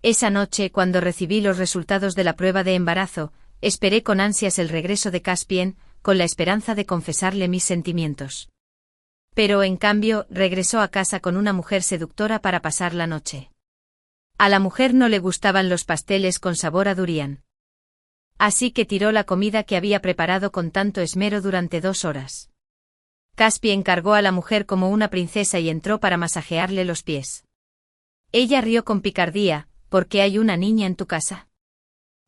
Esa noche, cuando recibí los resultados de la prueba de embarazo, esperé con ansias el regreso de Caspien, con la esperanza de confesarle mis sentimientos. Pero, en cambio, regresó a casa con una mujer seductora para pasar la noche. A la mujer no le gustaban los pasteles con sabor a durian. Así que tiró la comida que había preparado con tanto esmero durante 2 horas. Caspien cargó a la mujer como una princesa y entró para masajearle los pies. Ella rió con picardía. ¿Por qué hay una niña en tu casa?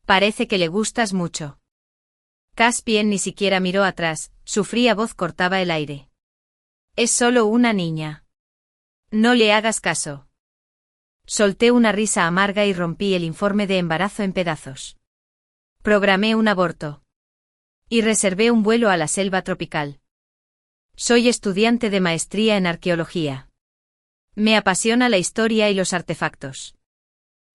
Parece que le gustas mucho. Caspien ni siquiera miró atrás, su fría voz cortaba el aire. Es solo una niña. No le hagas caso. Solté una risa amarga y rompí el informe de embarazo en pedazos. Programé un aborto. Y reservé un vuelo a la selva tropical. Soy estudiante de maestría en arqueología. Me apasiona la historia y los artefactos.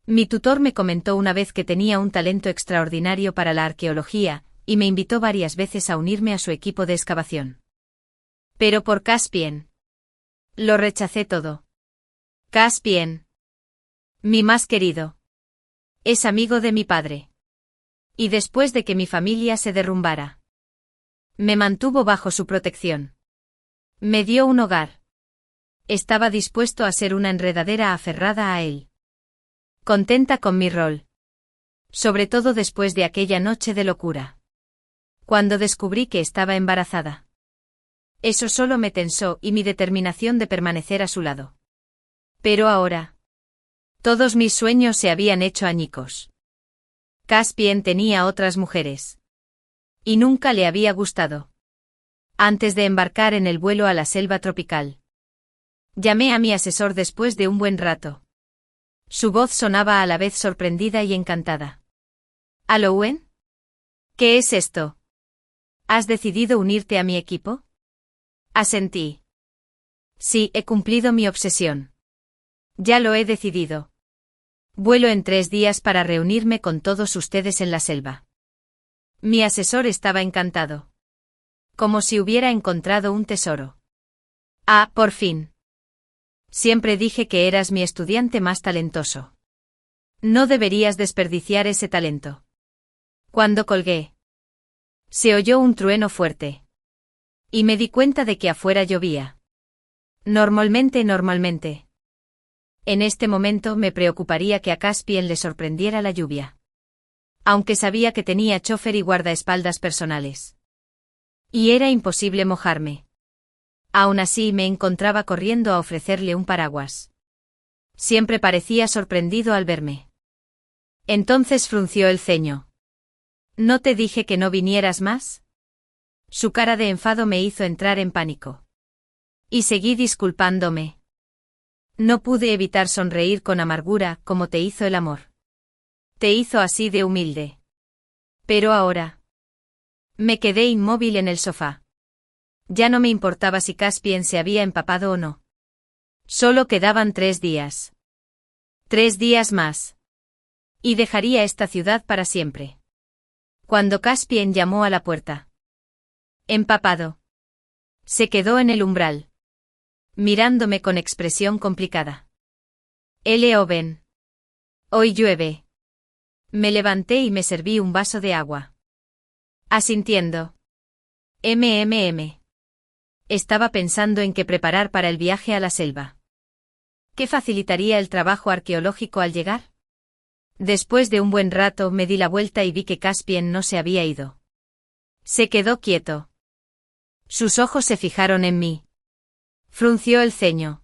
Mi tutor me comentó una vez que tenía un talento extraordinario para la arqueología, y me invitó varias veces a unirme a su equipo de excavación. Pero por Caspien. Lo rechacé todo. Caspien. Mi más querido. Es amigo de mi padre. Y después de que mi familia se derrumbara, me mantuvo bajo su protección. Me dio un hogar. Estaba dispuesto a ser una enredadera aferrada a él. Contenta con mi rol. Sobre todo después de aquella noche de locura. Cuando descubrí que estaba embarazada. Eso solo me tensó y mi determinación de permanecer a su lado. Pero ahora. Todos mis sueños se habían hecho añicos. Caspien tenía otras mujeres. Y nunca le había gustado. Antes de embarcar en el vuelo a la selva tropical. Llamé a mi asesor después de un buen rato. Su voz sonaba a la vez sorprendida y encantada. ¿Aló, Owen? ¿Qué es esto? ¿Has decidido unirte a mi equipo? Asentí. Sí, he cumplido mi obsesión. Ya lo he decidido. Vuelo en 3 días para reunirme con todos ustedes en la selva. Mi asesor estaba encantado. Como si hubiera encontrado un tesoro. Ah, por fin. Siempre dije que eras mi estudiante más talentoso. No deberías desperdiciar ese talento. Cuando colgué, se oyó un trueno fuerte. Y me di cuenta de que afuera llovía. Normalmente. En este momento me preocuparía que a Caspien le sorprendiera la lluvia. Aunque sabía que tenía chofer y guardaespaldas personales. Y era imposible mojarme. Aún así me encontraba corriendo a ofrecerle un paraguas. Siempre parecía sorprendido al verme. Entonces frunció el ceño. ¿No te dije que no vinieras más? Su cara de enfado me hizo entrar en pánico. Y seguí disculpándome. No pude evitar sonreír con amargura como te hizo el amor. Te hizo así de humilde. Pero ahora. Me quedé inmóvil en el sofá. Ya no me importaba si Caspien se había empapado o no. Solo quedaban 3 días. 3 días más. Y dejaría esta ciudad para siempre. Cuando Caspien llamó a la puerta. Empapado. Se quedó en el umbral. Mirándome con expresión complicada. Owen. Hoy llueve. Me levanté y me serví un vaso de agua. Asintiendo. Estaba pensando en qué preparar para el viaje a la selva. ¿Qué facilitaría el trabajo arqueológico al llegar? Después de un buen rato me di la vuelta y vi que Caspien no se había ido. Se quedó quieto. Sus ojos se fijaron en mí. Frunció el ceño.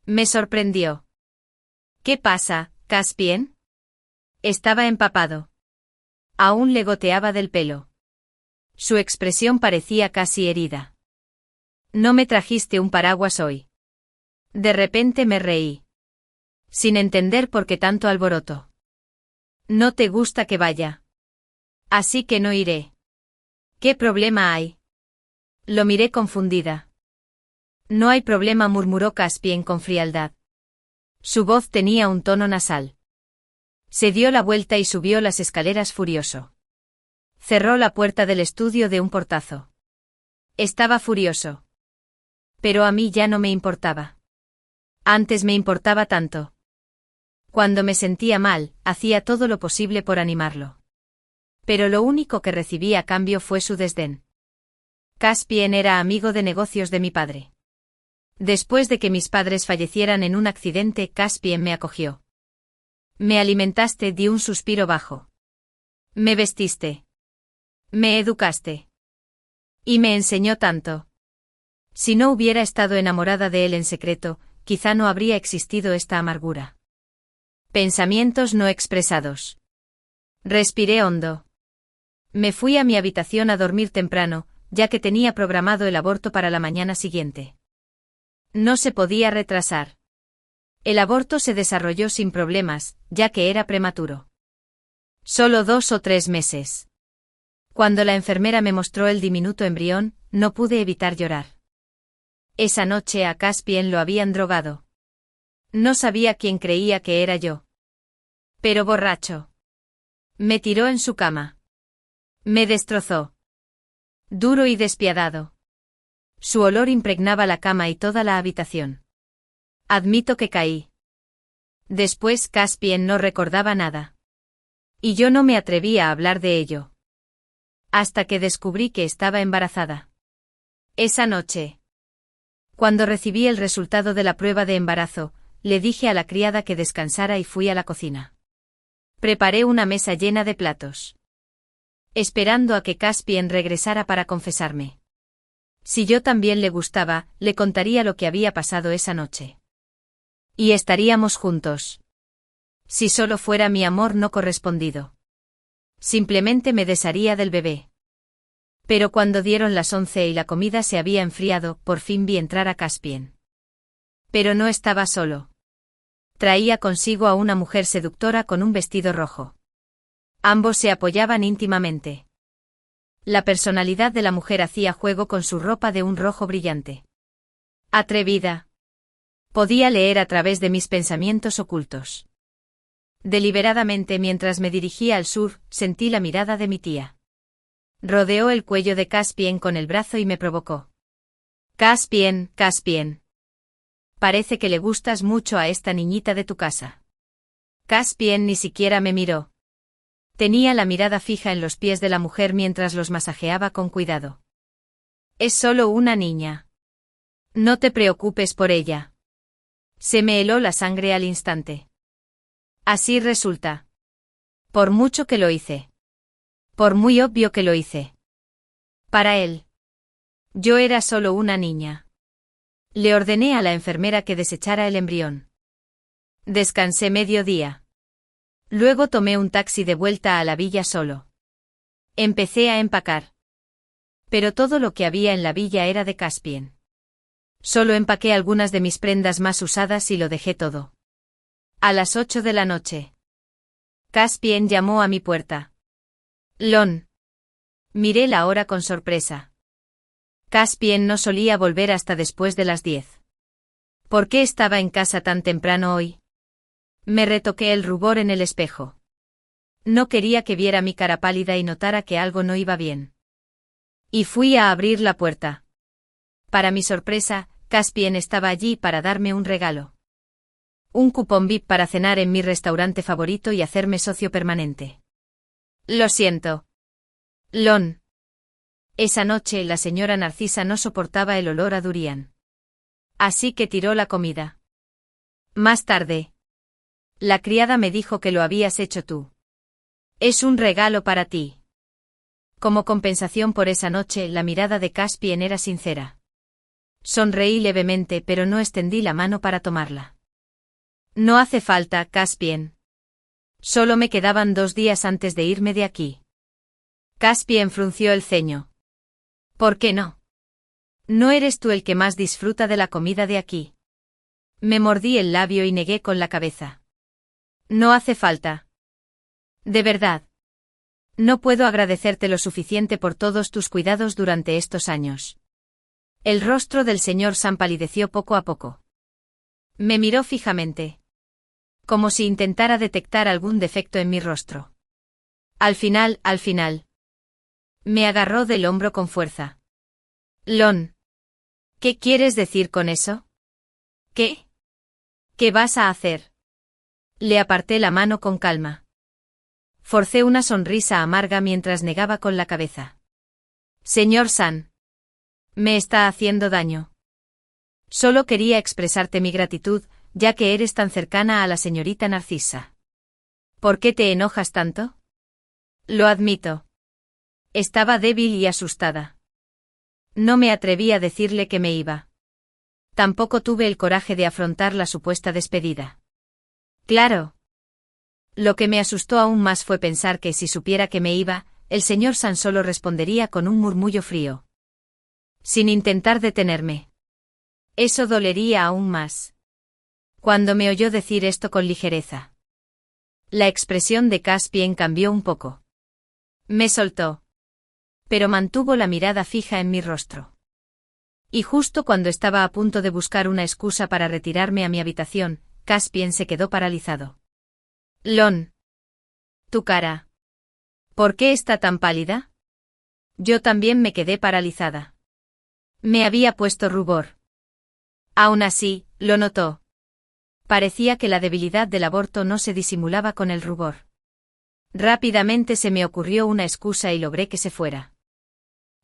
Me sorprendió. ¿Qué pasa, Caspien? Estaba empapado. Aún le goteaba del pelo. Su expresión parecía casi herida. No me trajiste un paraguas hoy. De repente me reí. Sin entender por qué tanto alboroto. No te gusta que vaya. Así que no iré. ¿Qué problema hay? Lo miré confundida. No hay problema, murmuró Caspien con frialdad. Su voz tenía un tono nasal. Se dio la vuelta y subió las escaleras furioso. Cerró la puerta del estudio de un portazo. Estaba furioso. Pero a mí ya no me importaba. Antes me importaba tanto. Cuando me sentía mal, hacía todo lo posible por animarlo. Pero lo único que recibí a cambio fue su desdén. Caspien era amigo de negocios de mi padre. Después de que mis padres fallecieran en un accidente, Caspien me acogió. Me alimentaste, di un suspiro bajo. Me vestiste. Me educaste. Y me enseñó tanto. Si no hubiera estado enamorada de él en secreto, quizá no habría existido esta amargura. Pensamientos no expresados. Respiré hondo. Me fui a mi habitación a dormir temprano, ya que tenía programado el aborto para la mañana siguiente. No se podía retrasar. El aborto se desarrolló sin problemas, ya que era prematuro. Solo 2 o 3 meses. Cuando la enfermera me mostró el diminuto embrión, no pude evitar llorar. Esa noche a Caspien lo habían drogado. No sabía quién creía que era yo. Pero borracho. Me tiró en su cama. Me destrozó. Duro y despiadado. Su olor impregnaba la cama y toda la habitación. Admito que caí. Después Caspien no recordaba nada. Y yo no me atreví a hablar de ello. Hasta que descubrí que estaba embarazada. Esa noche. Cuando recibí el resultado de la prueba de embarazo, le dije a la criada que descansara y fui a la cocina. Preparé una mesa llena de platos. Esperando a que Caspien regresara para confesarme. Si yo también le gustaba, le contaría lo que había pasado esa noche. Y estaríamos juntos. Si solo fuera mi amor no correspondido. Simplemente me desharía del bebé. Pero cuando dieron las 11 y la comida se había enfriado, por fin vi entrar a Caspien. Pero no estaba solo. Traía consigo a una mujer seductora con un vestido rojo. Ambos se apoyaban íntimamente. La personalidad de la mujer hacía juego con su ropa de un rojo brillante. Atrevida. Podía leer a través de mis pensamientos ocultos. Deliberadamente mientras me dirigía al sur, sentí la mirada de mi tía. Rodeó el cuello de Caspien con el brazo y me provocó. Caspien, Caspien. Parece que le gustas mucho a esta niñita de tu casa. Caspien ni siquiera me miró. Tenía la mirada fija en los pies de la mujer mientras los masajeaba con cuidado. Es solo una niña. No te preocupes por ella. Se me heló la sangre al instante. Así resulta. Por mucho que lo hice. Por muy obvio que lo hice. Para él. Yo era solo una niña. Le ordené a la enfermera que desechara el embrión. Descansé medio día. Luego tomé un taxi de vuelta a la villa solo. Empecé a empacar. Pero todo lo que había en la villa era de Caspien. Solo empaqué algunas de mis prendas más usadas y lo dejé todo. A las 8 de la noche. Caspien llamó a mi puerta. Lon. Miré la hora con sorpresa. Caspien no solía volver hasta después de las 10. ¿Por qué estaba en casa tan temprano hoy? Me retoqué el rubor en el espejo. No quería que viera mi cara pálida y notara que algo no iba bien. Y fui a abrir la puerta. Para mi sorpresa, Caspien estaba allí para darme un regalo. Un cupón VIP para cenar en mi restaurante favorito y hacerme socio permanente. Lo siento. Lon. Esa noche la señora Narcisa no soportaba el olor a durian. Así que tiró la comida. Más tarde. La criada me dijo que lo habías hecho tú. Es un regalo para ti. Como compensación por esa noche, la mirada de Caspien era sincera. Sonreí levemente, pero no extendí la mano para tomarla. No hace falta, Caspien. Solo me quedaban 2 días antes de irme de aquí. Caspien frunció el ceño. ¿Por qué no? ¿No eres tú el que más disfruta de la comida de aquí? Me mordí el labio y negué con la cabeza. No hace falta. De verdad. No puedo agradecerte lo suficiente por todos tus cuidados durante estos años. El rostro del señor Sam palideció poco a poco. Me miró fijamente. Como si intentara detectar algún defecto en mi rostro. Al final. Me agarró del hombro con fuerza. Lon. ¿Qué quieres decir con eso? ¿Qué? ¿Qué vas a hacer? Le aparté la mano con calma. Forcé una sonrisa amarga mientras negaba con la cabeza. Señor San. Me está haciendo daño. Solo quería expresarte mi gratitud, ya que eres tan cercana a la señorita Narcisa. ¿Por qué te enojas tanto? Lo admito. Estaba débil y asustada. No me atreví a decirle que me iba. Tampoco tuve el coraje de afrontar la supuesta despedida. Claro. Lo que me asustó aún más fue pensar que si supiera que me iba, el señor San solo respondería con un murmullo frío. Sin intentar detenerme. Eso dolería aún más. Cuando me oyó decir esto con ligereza. La expresión de Caspian cambió un poco. Me soltó. Pero mantuvo la mirada fija en mi rostro. Y justo cuando estaba a punto de buscar una excusa para retirarme a mi habitación, Caspian se quedó paralizado. Lon. Tu cara. ¿Por qué está tan pálida? Yo también me quedé paralizada. Me había puesto rubor. Aún así, lo notó. Parecía que la debilidad del aborto no se disimulaba con el rubor. Rápidamente se me ocurrió una excusa y logré que se fuera.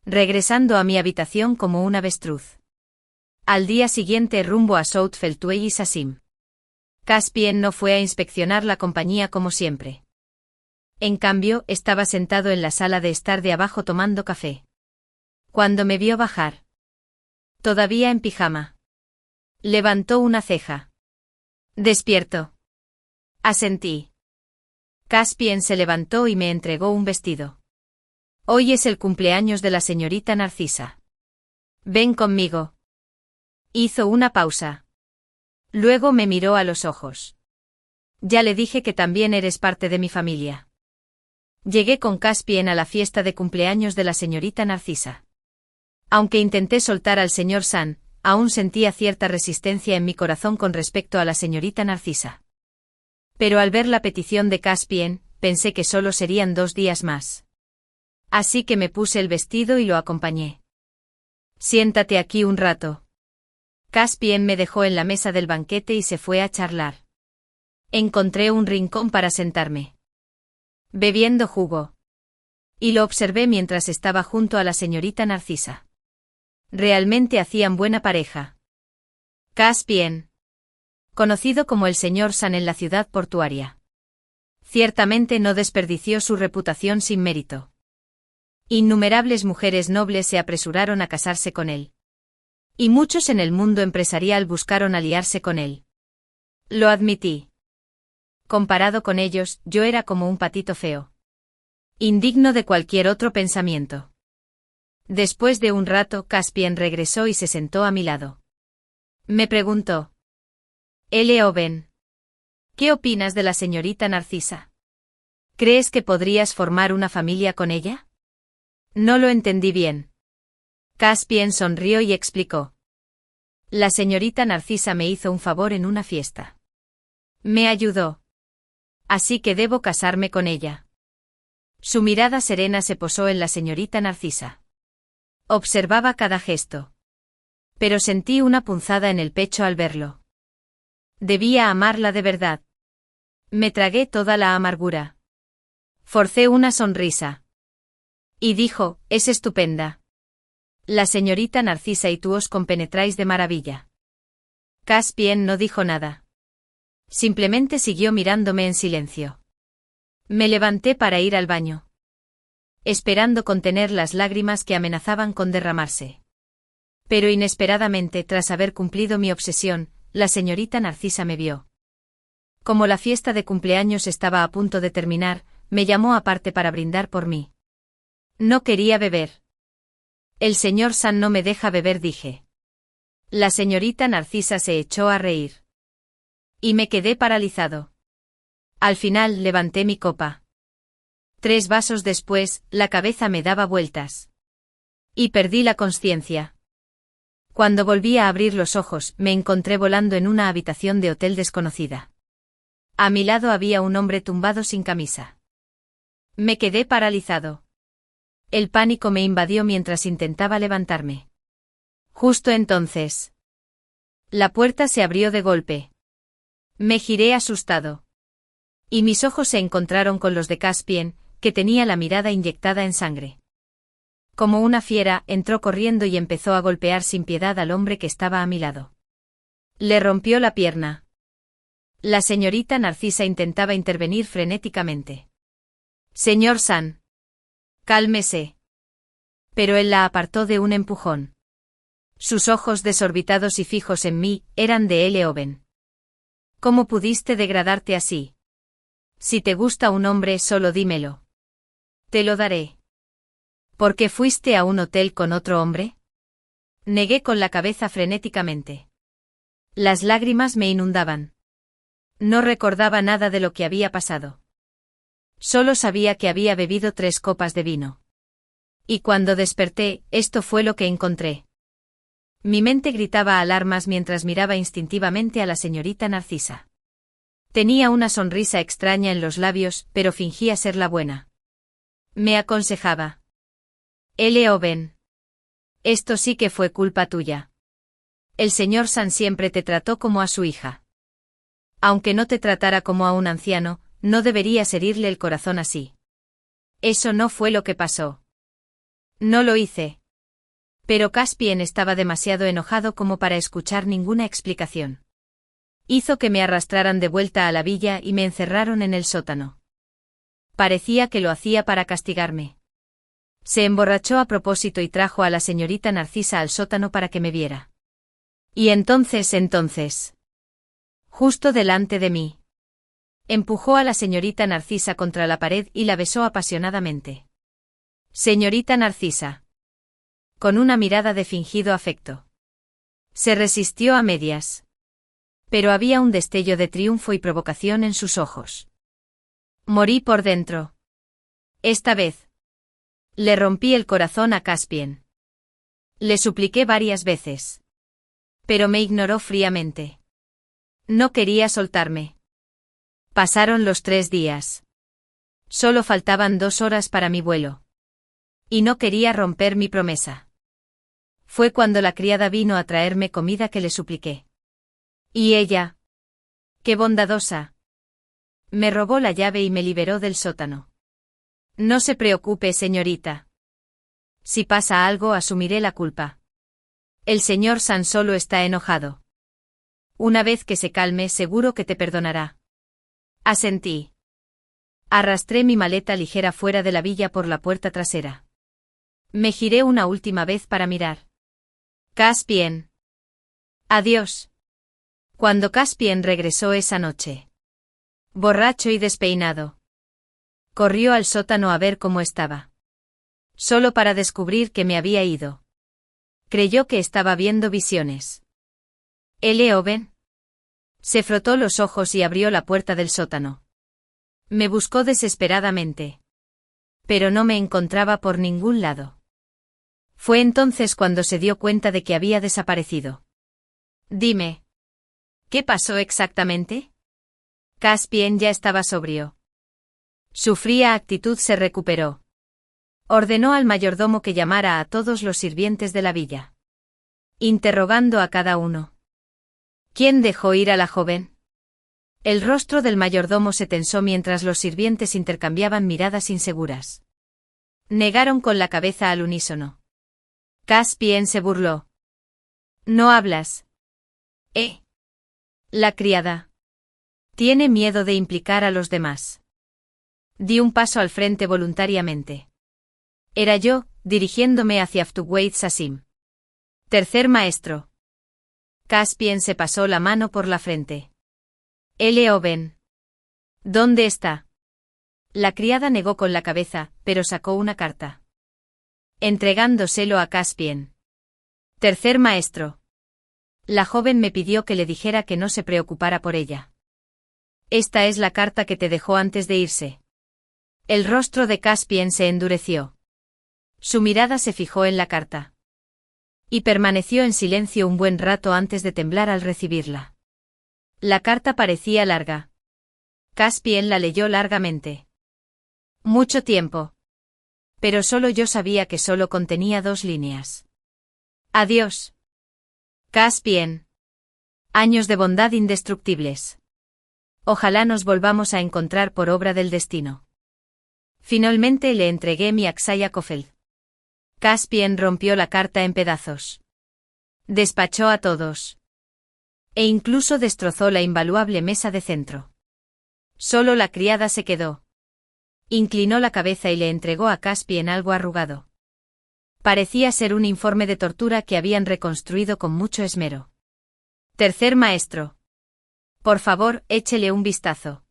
Regresando a mi habitación como un avestruz. Al día siguiente rumbo a South Feltway y Sasim. Caspian no fue a inspeccionar la compañía como siempre. En cambio, estaba sentado en la sala de estar de abajo tomando café. Cuando me vio bajar. Todavía en pijama. Levantó una ceja. Despierto. Asentí. Caspian se levantó y me entregó un vestido. Hoy es el cumpleaños de la señorita Narcisa. Ven conmigo. Hizo una pausa. Luego me miró a los ojos. Ya le dije que también eres parte de mi familia. Llegué con Caspian a la fiesta de cumpleaños de la señorita Narcisa. Aunque intenté soltar al señor San, aún sentía cierta resistencia en mi corazón con respecto a la señorita Narcisa. Pero al ver la petición de Caspian, pensé que solo serían 2 días más. Así que me puse el vestido y lo acompañé. Siéntate aquí un rato. Caspian me dejó en la mesa del banquete y se fue a charlar. Encontré un rincón para sentarme. Bebiendo jugo. Y lo observé mientras estaba junto a la señorita Narcisa. Realmente hacían buena pareja. Caspian. Conocido como el señor San en la ciudad portuaria. Ciertamente no desperdició su reputación sin mérito. Innumerables mujeres nobles se apresuraron a casarse con él. Y muchos en el mundo empresarial buscaron aliarse con él. Lo admití. Comparado con ellos, yo era como un patito feo. Indigno de cualquier otro pensamiento. Después de un rato, Caspian regresó y se sentó a mi lado. Me preguntó. Ben. ¿Qué opinas de la señorita Narcisa? ¿Crees que podrías formar una familia con ella? No lo entendí bien. Caspian sonrió y explicó. La señorita Narcisa me hizo un favor en una fiesta. Me ayudó. Así que debo casarme con ella. Su mirada serena se posó en la señorita Narcisa. Observaba cada gesto. Pero sentí una punzada en el pecho al verlo. Debía amarla de verdad. Me tragué toda la amargura. Forcé una sonrisa. Y dijo, es estupenda. La señorita Narcisa y tú os compenetráis de maravilla. Caspian no dijo nada. Simplemente siguió mirándome en silencio. Me levanté para ir al baño. Esperando contener las lágrimas que amenazaban con derramarse. Pero inesperadamente, tras haber cumplido mi obsesión, la señorita Narcisa me vio. Como la fiesta de cumpleaños estaba a punto de terminar, me llamó aparte para brindar por mí. No quería beber. El señor San no me deja beber, dije. La señorita Narcisa se echó a reír. Y me quedé paralizado. Al final levanté mi copa. 3 vasos después, la cabeza me daba vueltas. Y perdí la consciencia. Cuando volví a abrir los ojos, me encontré volando en una habitación de hotel desconocida. A mi lado había un hombre tumbado sin camisa. Me quedé paralizado. El pánico me invadió mientras intentaba levantarme. Justo entonces. La puerta se abrió de golpe. Me giré asustado. Y mis ojos se encontraron con los de Caspian, que tenía la mirada inyectada en sangre. Como una fiera, entró corriendo y empezó a golpear sin piedad al hombre que estaba a mi lado. Le rompió la pierna. La señorita Narcisa intentaba intervenir frenéticamente. Señor San. Cálmese. Pero él la apartó de un empujón. Sus ojos desorbitados y fijos en mí, eran de L. Owen. ¿Cómo pudiste degradarte así? Si te gusta un hombre, solo dímelo. Te lo daré. ¿Por qué fuiste a un hotel con otro hombre? Negué con la cabeza frenéticamente. Las lágrimas me inundaban. No recordaba nada de lo que había pasado. Solo sabía que había bebido 3 copas de vino. Y cuando desperté, esto fue lo que encontré. Mi mente gritaba alarmas mientras miraba instintivamente a la señorita Narcisa. Tenía una sonrisa extraña en los labios, pero fingía ser la buena. Me aconsejaba. L. Owen. Esto sí que fue culpa tuya. El señor San siempre te trató como a su hija. Aunque no te tratara como a un anciano, no deberías herirle el corazón así. Eso no fue lo que pasó. No lo hice. Pero Caspian estaba demasiado enojado como para escuchar ninguna explicación. Hizo que me arrastraran de vuelta a la villa y me encerraron en el sótano. Parecía que lo hacía para castigarme. Se emborrachó a propósito y trajo a la señorita Narcisa al sótano para que me viera. Y entonces. Justo delante de mí. Empujó a la señorita Narcisa contra la pared y la besó apasionadamente. Señorita Narcisa. Con una mirada de fingido afecto. Se resistió a medias. Pero había un destello de triunfo y provocación en sus ojos. Morí por dentro. Esta vez. Le rompí el corazón a Caspian. Le supliqué varias veces. Pero me ignoró fríamente. No quería soltarme. Pasaron los 3 días. Solo faltaban 2 horas para mi vuelo. Y no quería romper mi promesa. Fue cuando la criada vino a traerme comida que le supliqué. Y ella. ¡Qué bondadosa! Me robó la llave y me liberó del sótano. No se preocupe, señorita. Si pasa algo, asumiré la culpa. El señor San solo está enojado. Una vez que se calme, seguro que te perdonará. Asentí. Arrastré mi maleta ligera fuera de la villa por la puerta trasera. Me giré una última vez para mirar. Caspian. Adiós. Cuando Caspian regresó esa noche. Borracho y despeinado. Corrió al sótano a ver cómo estaba. Solo para descubrir que me había ido. Creyó que estaba viendo visiones. ¿L. Owen? Se frotó los ojos y abrió la puerta del sótano. Me buscó desesperadamente. Pero no me encontraba por ningún lado. Fue entonces cuando se dio cuenta de que había desaparecido. Dime. ¿Qué pasó exactamente? Caspian ya estaba sobrio. Su fría actitud se recuperó. Ordenó al mayordomo que llamara a todos los sirvientes de la villa. Interrogando a cada uno. ¿Quién dejó ir a la joven? El rostro del mayordomo se tensó mientras los sirvientes intercambiaban miradas inseguras. Negaron con la cabeza al unísono. Caspian se burló. ¿No hablas? La criada. Tiene miedo de implicar a los demás. Di un paso al frente voluntariamente. Era yo, dirigiéndome hacia Ftuwait Sassim. Tercer maestro. Caspian se pasó la mano por la frente. L. Owen. ¿Dónde está? La criada negó con la cabeza, pero sacó una carta. Entregándoselo a Caspian. Tercer maestro. La joven me pidió que le dijera que no se preocupara por ella. Esta es la carta que te dejó antes de irse. El rostro de Caspian se endureció. Su mirada se fijó en la carta. Y permaneció en silencio un buen rato antes de temblar al recibirla. La carta parecía larga. Caspian la leyó largamente. Mucho tiempo. Pero solo yo sabía que solo contenía 2 líneas. Adiós. Caspian. Años de bondad indestructibles. Ojalá nos volvamos a encontrar por obra del destino. Finalmente le entregué mi Aksaya Kofeld. Caspian rompió la carta en pedazos. Despachó a todos. E incluso destrozó la invaluable mesa de centro. Solo la criada se quedó. Inclinó la cabeza y le entregó a Caspian algo arrugado. Parecía ser un informe de tortura que habían reconstruido con mucho esmero. Tercer maestro. Por favor, échele un vistazo.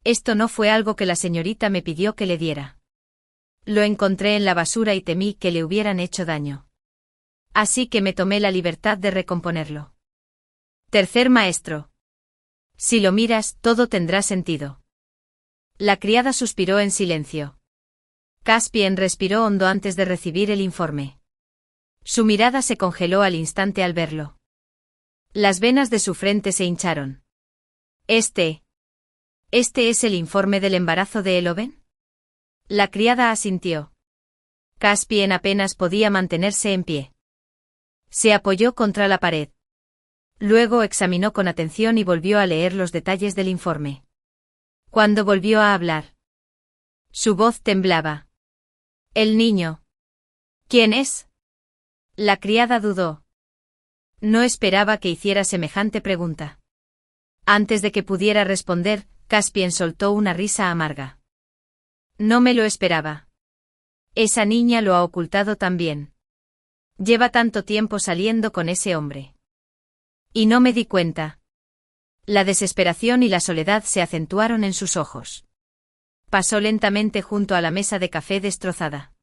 Esto no fue algo que la señorita me pidió que le diera. Lo encontré en la basura y temí que le hubieran hecho daño. Así que me tomé la libertad de recomponerlo. Tercer maestro. Si lo miras, todo tendrá sentido. La criada suspiró en silencio. Caspian respiró hondo antes de recibir el informe. Su mirada se congeló al instante al verlo. Las venas de su frente se hincharon. ¿Este es el informe del embarazo de Eloben? La criada asintió. Caspian apenas podía mantenerse en pie. Se apoyó contra la pared. Luego examinó con atención y volvió a leer los detalles del informe. Cuando volvió a hablar, su voz temblaba. El niño. ¿Quién es? La criada dudó. No esperaba que hiciera semejante pregunta. Antes de que pudiera responder, Caspian soltó una risa amarga. No me lo esperaba. Esa niña lo ha ocultado también. Lleva tanto tiempo saliendo con ese hombre. Y no me di cuenta. La desesperación y la soledad se acentuaron en sus ojos. Pasó lentamente junto a la mesa de café destrozada.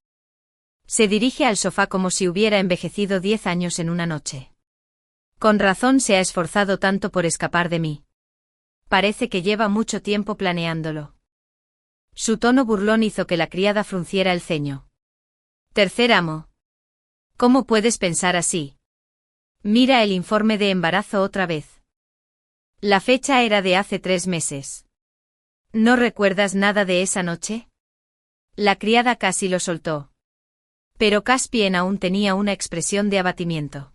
Se dirige al sofá como si hubiera envejecido 10 años en una noche. Con razón se ha esforzado tanto por escapar de mí. Parece que lleva mucho tiempo planeándolo. Su tono burlón hizo que la criada frunciera el ceño. Tercer amo. ¿Cómo puedes pensar así? Mira el informe de embarazo otra vez. La fecha era de hace 3 meses. ¿No recuerdas nada de esa noche? La criada casi lo soltó. Pero Caspian aún tenía una expresión de abatimiento.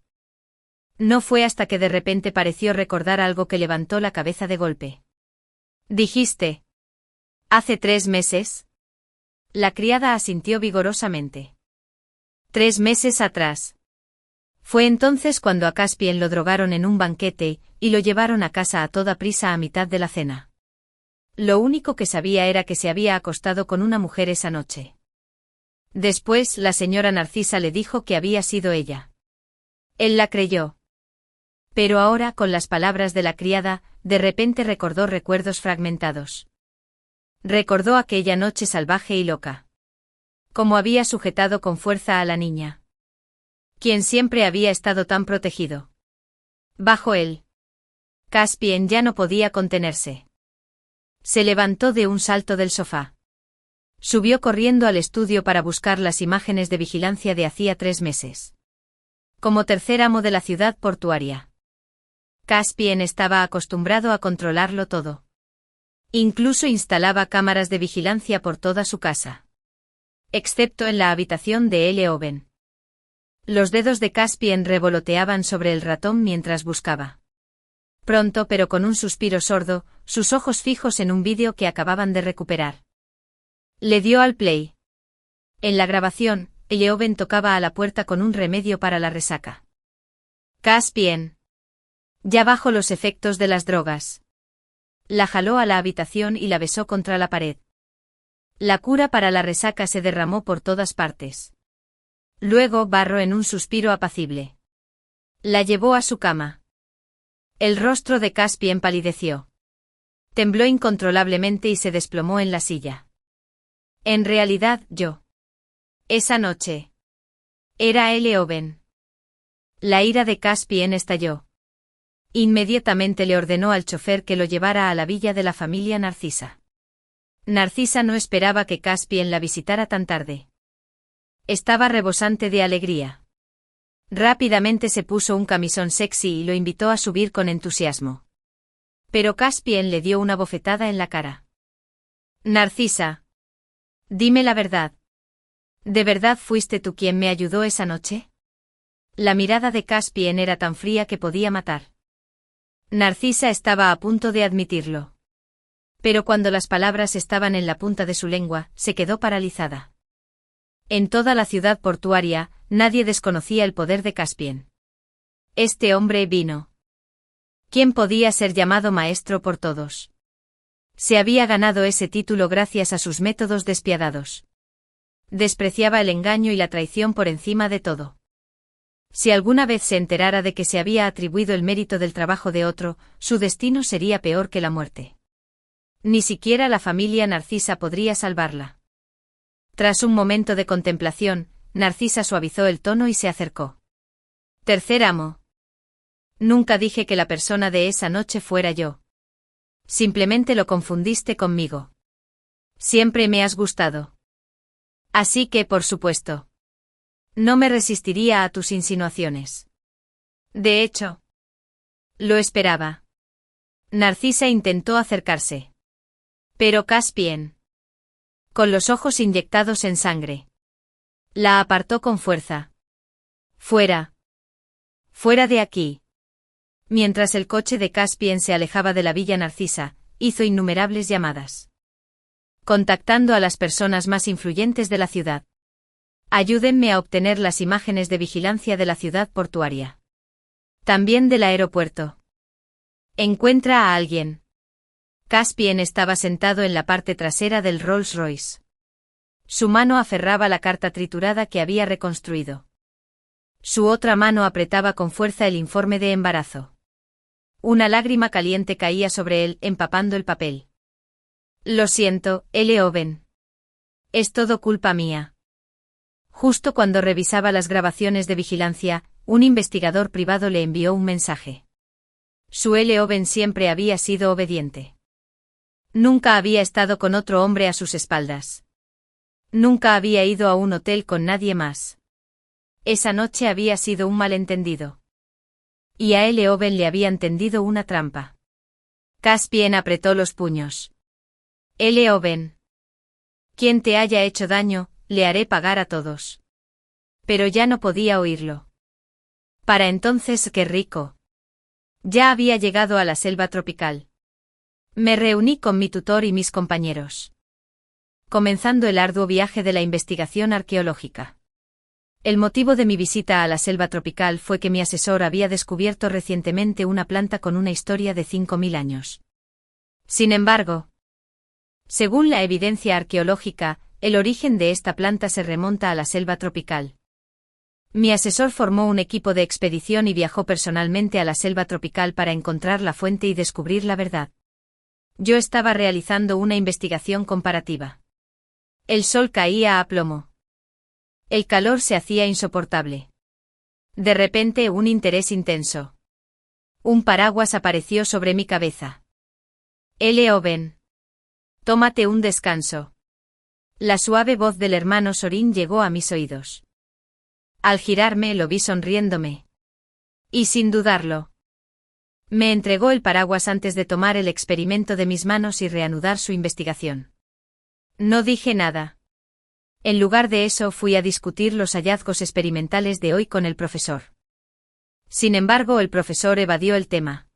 No fue hasta que de repente pareció recordar algo que levantó la cabeza de golpe. ¿Dijiste? ¿Hace 3 meses? La criada asintió vigorosamente. 3 meses atrás. Fue entonces cuando a Caspian lo drogaron en un banquete, y lo llevaron a casa a toda prisa a mitad de la cena. Lo único que sabía era que se había acostado con una mujer esa noche. Después la señora Narcisa le dijo que había sido ella. Él la creyó. Pero ahora, con las palabras de la criada, de repente recordó recuerdos fragmentados. Recordó aquella noche salvaje y loca. Cómo había sujetado con fuerza a la niña. Quien siempre había estado tan protegido. Bajo él. Caspian ya no podía contenerse. Se levantó de un salto del sofá. Subió corriendo al estudio para buscar las imágenes de vigilancia de hacía 3 meses. Como tercer amo de la ciudad portuaria. Caspian estaba acostumbrado a controlarlo todo. Incluso instalaba cámaras de vigilancia por toda su casa. Excepto en la habitación de Eloben. Los dedos de Caspian revoloteaban sobre el ratón mientras buscaba. Pronto, pero con un suspiro sordo, sus ojos fijos en un vídeo que acababan de recuperar. Le dio al play. En la grabación, Eloben tocaba a la puerta con un remedio para la resaca. Caspian. Ya bajo los efectos de las drogas. La jaló a la habitación y la besó contra la pared. La cura para la resaca se derramó por todas partes. Luego barró en un suspiro apacible. La llevó a su cama. El rostro de Caspian palideció. Tembló incontrolablemente y se desplomó en la silla. En realidad, yo. Esa noche. Era Eloben. La ira de Caspian estalló. Inmediatamente le ordenó al chofer que lo llevara a la villa de la familia Narcisa. Narcisa no esperaba que Caspian la visitara tan tarde. Estaba rebosante de alegría. Rápidamente se puso un camisón sexy y lo invitó a subir con entusiasmo. Pero Caspian le dio una bofetada en la cara. Narcisa. Dime la verdad. ¿De verdad fuiste tú quien me ayudó esa noche? La mirada de Caspian era tan fría que podía matar. Narcisa estaba a punto de admitirlo. Pero cuando las palabras estaban en la punta de su lengua, se quedó paralizada. En toda la ciudad portuaria, nadie desconocía el poder de Caspien. Este hombre vino. ¿Quién podía ser llamado maestro por todos? Se había ganado ese título gracias a sus métodos despiadados. Despreciaba el engaño y la traición por encima de todo. Si alguna vez se enterara de que se había atribuido el mérito del trabajo de otro, su destino sería peor que la muerte. Ni siquiera la familia Narcisa podría salvarla. Tras un momento de contemplación, Narcisa suavizó el tono y se acercó. Tercer amo. Nunca dije que la persona de esa noche fuera yo. Simplemente lo confundiste conmigo. Siempre me has gustado. Así que, por supuesto, no me resistiría a tus insinuaciones. De hecho, lo esperaba. Narcisa intentó acercarse. Pero Caspien, con los ojos inyectados en sangre, la apartó con fuerza. Fuera. Fuera de aquí. Mientras el coche de Caspien se alejaba de la Villa Narcisa, hizo innumerables llamadas. Contactando a las personas más influyentes de la ciudad. Ayúdenme a obtener las imágenes de vigilancia de la ciudad portuaria. También del aeropuerto. Encuentra a alguien. Caspien estaba sentado en la parte trasera del Rolls Royce. Su mano aferraba la carta triturada que había reconstruido. Su otra mano apretaba con fuerza el informe de embarazo. Una lágrima caliente caía sobre él, empapando el papel. Lo siento, L. Owen. Es todo culpa mía. Justo cuando revisaba las grabaciones de vigilancia, un investigador privado le envió un mensaje. Su L. Owen siempre había sido obediente. Nunca había estado con otro hombre a sus espaldas. Nunca había ido a un hotel con nadie más. Esa noche había sido un malentendido. Y a L. Owen le habían tendido una trampa. Caspien apretó los puños. L. Owen. Quien te haya hecho daño, le haré pagar a todos. Pero ya no podía oírlo. Para entonces, qué rico. Ya había llegado a la selva tropical. Me reuní con mi tutor y mis compañeros. Comenzando el arduo viaje de la investigación arqueológica. El motivo de mi visita a la selva tropical fue que mi asesor había descubierto recientemente una planta con una historia de 5000 años. Sin embargo, según la evidencia arqueológica, el origen de esta planta se remonta a la selva tropical. Mi asesor formó un equipo de expedición y viajó personalmente a la selva tropical para encontrar la fuente y descubrir la verdad. Yo estaba realizando una investigación comparativa. El sol caía a plomo. El calor se hacía insoportable. De repente un interés intenso. Un paraguas apareció sobre mi cabeza. L. Owen. Tómate un descanso. La suave voz del hermano Sorin llegó a mis oídos. Al girarme lo vi sonriéndome. Y sin dudarlo. Me entregó el paraguas antes de tomar el experimento de mis manos y reanudar su investigación. No dije nada. En lugar de eso fui a discutir los hallazgos experimentales de hoy con el profesor. Sin embargo, el profesor evadió el tema.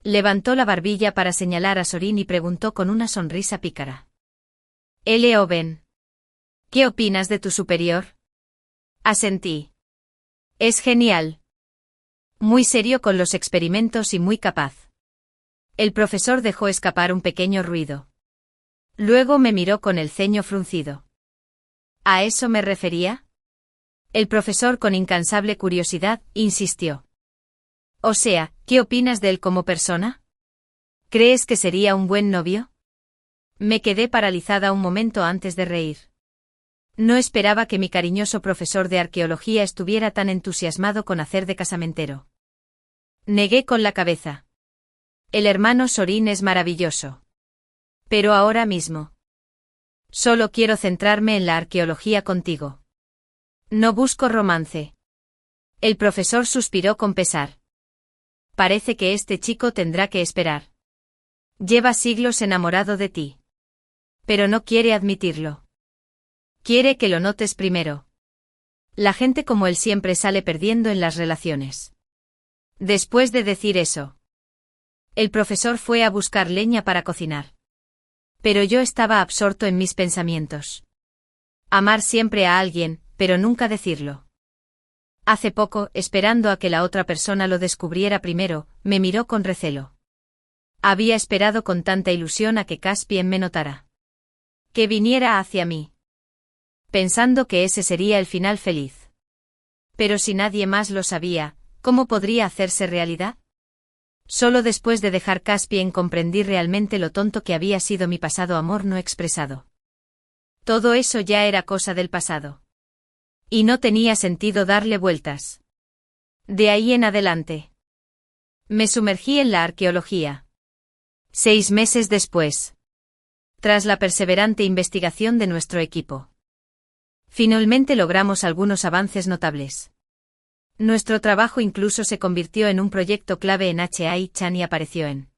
Levantó la barbilla para señalar a Sorin y preguntó con una sonrisa pícara. L. Owen. ¿Qué opinas de tu superior? Asentí. Es genial. Muy serio con los experimentos y muy capaz. El profesor dejó escapar un pequeño ruido. Luego me miró con el ceño fruncido. ¿A eso me refería? El profesor, con incansable curiosidad, insistió. O sea, ¿qué opinas de él como persona? ¿Crees que sería un buen novio? Me quedé paralizada un momento antes de reír. No esperaba que mi cariñoso profesor de arqueología estuviera tan entusiasmado con hacer de casamentero. Negué con la cabeza. El hermano Sorin es maravilloso. Pero ahora mismo. Solo quiero centrarme en la arqueología contigo. No busco romance. El profesor suspiró con pesar. Parece que este chico tendrá que esperar. Lleva siglos enamorado de ti. Pero no quiere admitirlo. Quiere que lo notes primero. La gente como él siempre sale perdiendo en las relaciones. Después de decir eso, el profesor fue a buscar leña para cocinar. Pero yo estaba absorto en mis pensamientos. Amar siempre a alguien, pero nunca decirlo. Hace poco, esperando a que la otra persona lo descubriera primero, me miró con recelo. Había esperado con tanta ilusión a que Caspian me notara. Que viniera hacia mí. Pensando que ese sería el final feliz. Pero si nadie más lo sabía, ¿cómo podría hacerse realidad? Solo después de dejar Caspian comprendí realmente lo tonto que había sido mi pasado amor no expresado. Todo eso ya era cosa del pasado. Y no tenía sentido darle vueltas. De ahí en adelante. Me sumergí en la arqueología. 6 meses después. Tras la perseverante investigación de nuestro equipo. Finalmente logramos algunos avances notables. Nuestro trabajo incluso se convirtió en un proyecto clave en Hai-Chan y apareció en.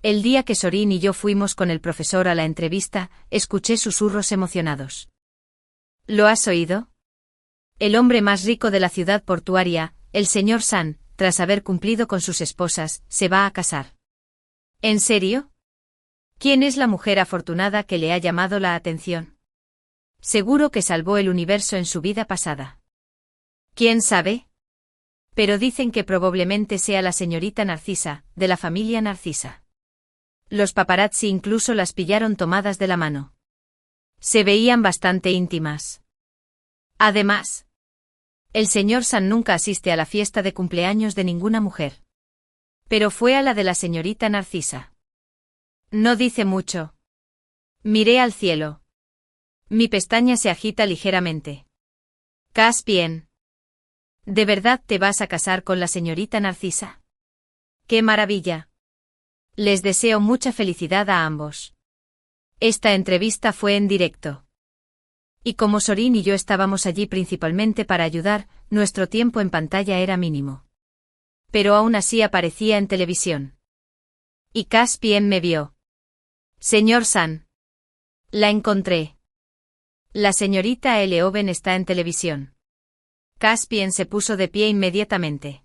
El día que Sorin y yo fuimos con el profesor a la entrevista, escuché susurros emocionados. ¿Lo has oído? El hombre más rico de la ciudad portuaria, el señor San, tras haber cumplido con sus esposas, se va a casar. ¿En serio? ¿Quién es la mujer afortunada que le ha llamado la atención? Seguro que salvó el universo en su vida pasada. ¿Quién sabe? Pero dicen que probablemente sea la señorita Narcisa, de la familia Narcisa. Los paparazzi incluso las pillaron tomadas de la mano. Se veían bastante íntimas. Además, el señor San nunca asiste a la fiesta de cumpleaños de ninguna mujer. Pero fue a la de la señorita Narcisa. No dice mucho. Miré al cielo. Mi pestaña se agita ligeramente. Caspian. ¿De verdad te vas a casar con la señorita Narcisa? ¡Qué maravilla! Les deseo mucha felicidad a ambos. Esta entrevista fue en directo. Y como Sorin y yo estábamos allí principalmente para ayudar, nuestro tiempo en pantalla era mínimo. Pero aún así aparecía en televisión. Y Caspian me vio. Señor San. La encontré. La señorita Eleoven está en televisión. Caspian se puso de pie inmediatamente.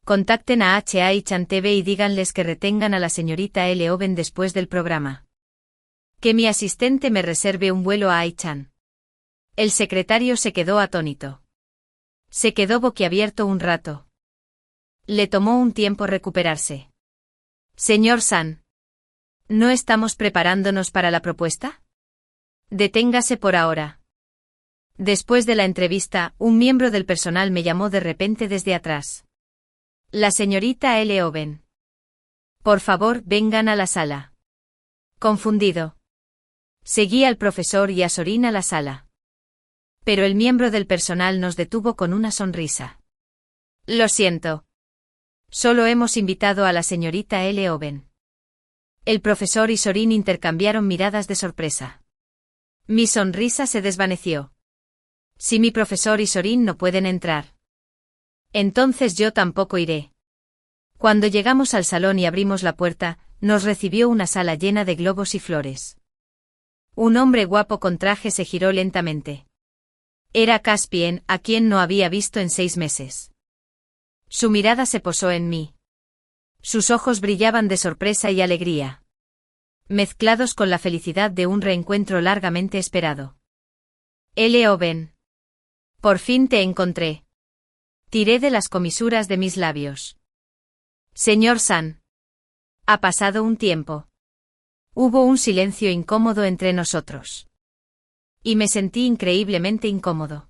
Contacten a Hai-Chan TV y díganles que retengan a la señorita Eleoven después del programa. Que mi asistente me reserve un vuelo a Hai-Chan. El secretario se quedó atónito. Se quedó boquiabierto un rato. Le tomó un tiempo recuperarse. Señor San. ¿No estamos preparándonos para la propuesta? Deténgase por ahora. Después de la entrevista, un miembro del personal me llamó de repente desde atrás. La señorita Eleoven. Por favor, vengan a la sala. Confundido. Seguí al profesor y a Sorin a la sala. Pero el miembro del personal nos detuvo con una sonrisa. Lo siento. Solo hemos invitado a la señorita Eleoven. El profesor y Sorin intercambiaron miradas de sorpresa. Mi sonrisa se desvaneció. Si mi profesor y Sorin no pueden entrar, entonces yo tampoco iré. Cuando llegamos al salón y abrimos la puerta, nos recibió una sala llena de globos y flores. Un hombre guapo con traje se giró lentamente. Era Caspian, a quien no había visto en 6 meses. Su mirada se posó en mí. Sus ojos brillaban de sorpresa y alegría, mezclados con la felicidad de un reencuentro largamente esperado. Eleoven. Por fin te encontré. Tiré de las comisuras de mis labios. Señor San. Ha pasado un tiempo. Hubo un silencio incómodo entre nosotros. Y me sentí increíblemente incómodo.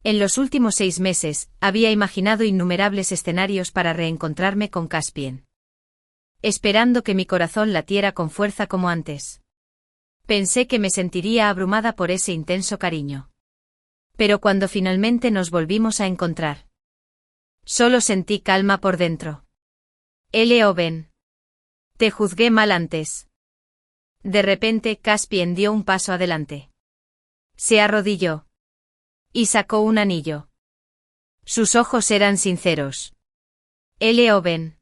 En los últimos 6 meses, había imaginado innumerables escenarios para reencontrarme con Caspian. Esperando que mi corazón latiera con fuerza como antes. Pensé que me sentiría abrumada por ese intenso cariño. Pero cuando finalmente nos volvimos a encontrar, solo sentí calma por dentro. Eleoven. Te juzgué mal antes. De repente, Caspian dio un paso adelante. Se arrodilló. Y sacó un anillo. Sus ojos eran sinceros. Eleoven.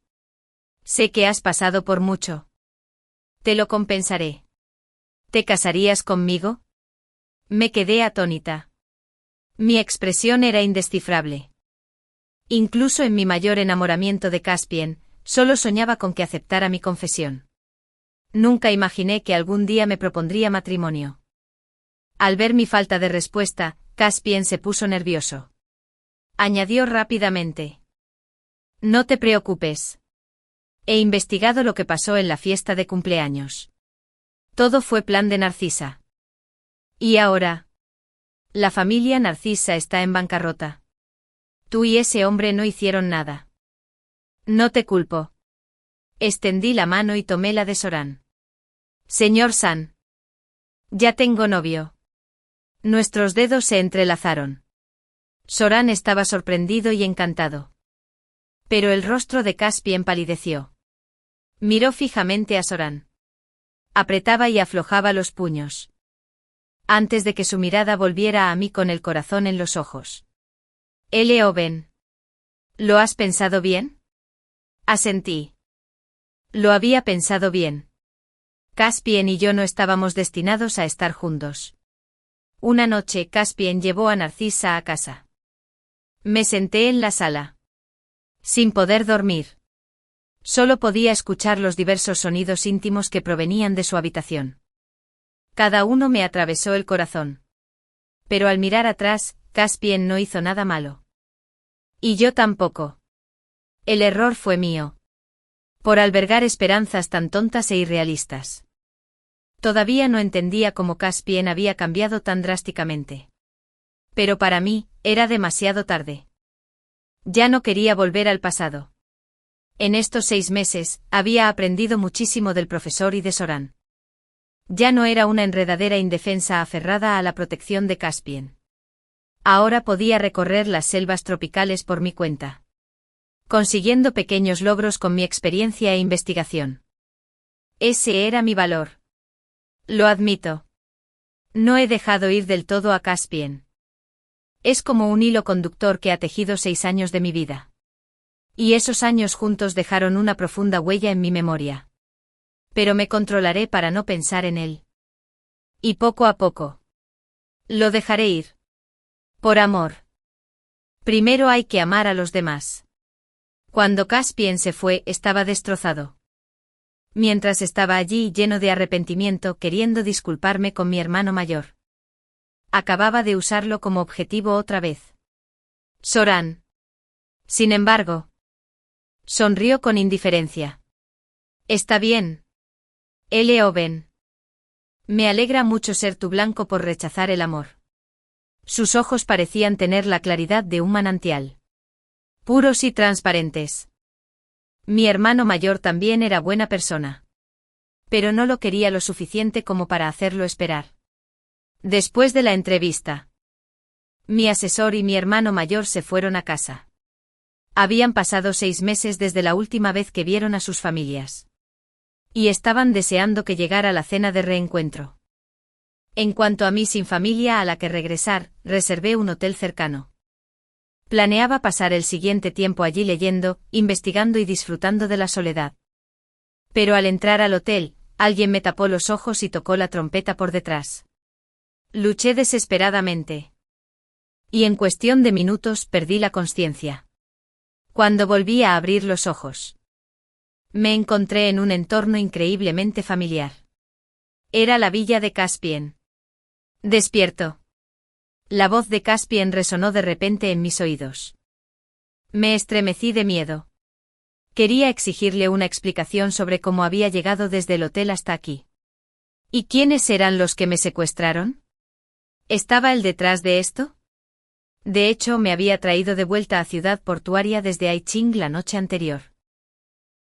Sé que has pasado por mucho. Te lo compensaré. ¿Te casarías conmigo? Me quedé atónita. Mi expresión era indescifrable. Incluso en mi mayor enamoramiento de Caspian, solo soñaba con que aceptara mi confesión. Nunca imaginé que algún día me propondría matrimonio. Al ver mi falta de respuesta, Caspian se puso nervioso. Añadió rápidamente. No te preocupes. He investigado lo que pasó en la fiesta de cumpleaños. Todo fue plan de Narcisa. ¿Y ahora? La familia Narcisa está en bancarrota. Tú y ese hombre no hicieron nada. No te culpo. Extendí la mano y tomé la de Soran. Señor San. Ya tengo novio. Nuestros dedos se entrelazaron. Soran estaba sorprendido y encantado. Pero el rostro de Caspian empalideció. Miró fijamente a Soran. Apretaba y aflojaba los puños. Antes de que su mirada volviera a mí con el corazón en los ojos. Oben. ¿Lo has pensado bien? Asentí. Lo había pensado bien. Caspian y yo no estábamos destinados a estar juntos. Una noche Caspian llevó a Narcisa a casa. Me senté en la sala. Sin poder dormir. Solo podía escuchar los diversos sonidos íntimos que provenían de su habitación. Cada uno me atravesó el corazón. Pero al mirar atrás, Caspian no hizo nada malo. Y yo tampoco. El error fue mío. Por albergar esperanzas tan tontas e irrealistas. Todavía no entendía cómo Caspian había cambiado tan drásticamente. Pero para mí, era demasiado tarde. Ya no quería volver al pasado. En estos 6 meses, había aprendido muchísimo del profesor y de Soran. Ya no era una enredadera indefensa aferrada a la protección de Caspian. Ahora podía recorrer las selvas tropicales por mi cuenta. Consiguiendo pequeños logros con mi experiencia e investigación. Ese era mi valor. Lo admito. No he dejado ir del todo a Caspian. Es como un hilo conductor que ha tejido 6 años de mi vida. Y esos años juntos dejaron una profunda huella en mi memoria. Pero me controlaré para no pensar en él. Y poco a poco. Lo dejaré ir. Por amor. Primero hay que amar a los demás. Cuando Caspian se fue, estaba destrozado. Mientras estaba allí lleno de arrepentimiento queriendo disculparme con mi hermano mayor. Acababa de usarlo como objetivo otra vez. Soran. Sin embargo. Sonrió con indiferencia. Está bien. Oben. Me alegra mucho ser tu blanco por rechazar el amor. Sus ojos parecían tener la claridad de un manantial. Puros y transparentes. Mi hermano mayor también era buena persona. Pero no lo quería lo suficiente como para hacerlo esperar. Después de la entrevista. Mi asesor y mi hermano mayor se fueron a casa. Habían pasado 6 meses desde la última vez que vieron a sus familias. Y estaban deseando que llegara la cena de reencuentro. En cuanto a mí sin familia a la que regresar, reservé un hotel cercano. Planeaba pasar el siguiente tiempo allí leyendo, investigando y disfrutando de la soledad. Pero al entrar al hotel, alguien me tapó los ojos y tocó la trompeta por detrás. Luché desesperadamente. Y en cuestión de minutos perdí la consciencia. Cuando volví a abrir los ojos, me encontré en un entorno increíblemente familiar. Era la villa de Caspian. Despierto. La voz de Caspian resonó de repente en mis oídos. Me estremecí de miedo. Quería exigirle una explicación sobre cómo había llegado desde el hotel hasta aquí. ¿Y quiénes eran los que me secuestraron? ¿Estaba él detrás de esto? De hecho, me había traído de vuelta a Ciudad Portuaria desde Aiching la noche anterior.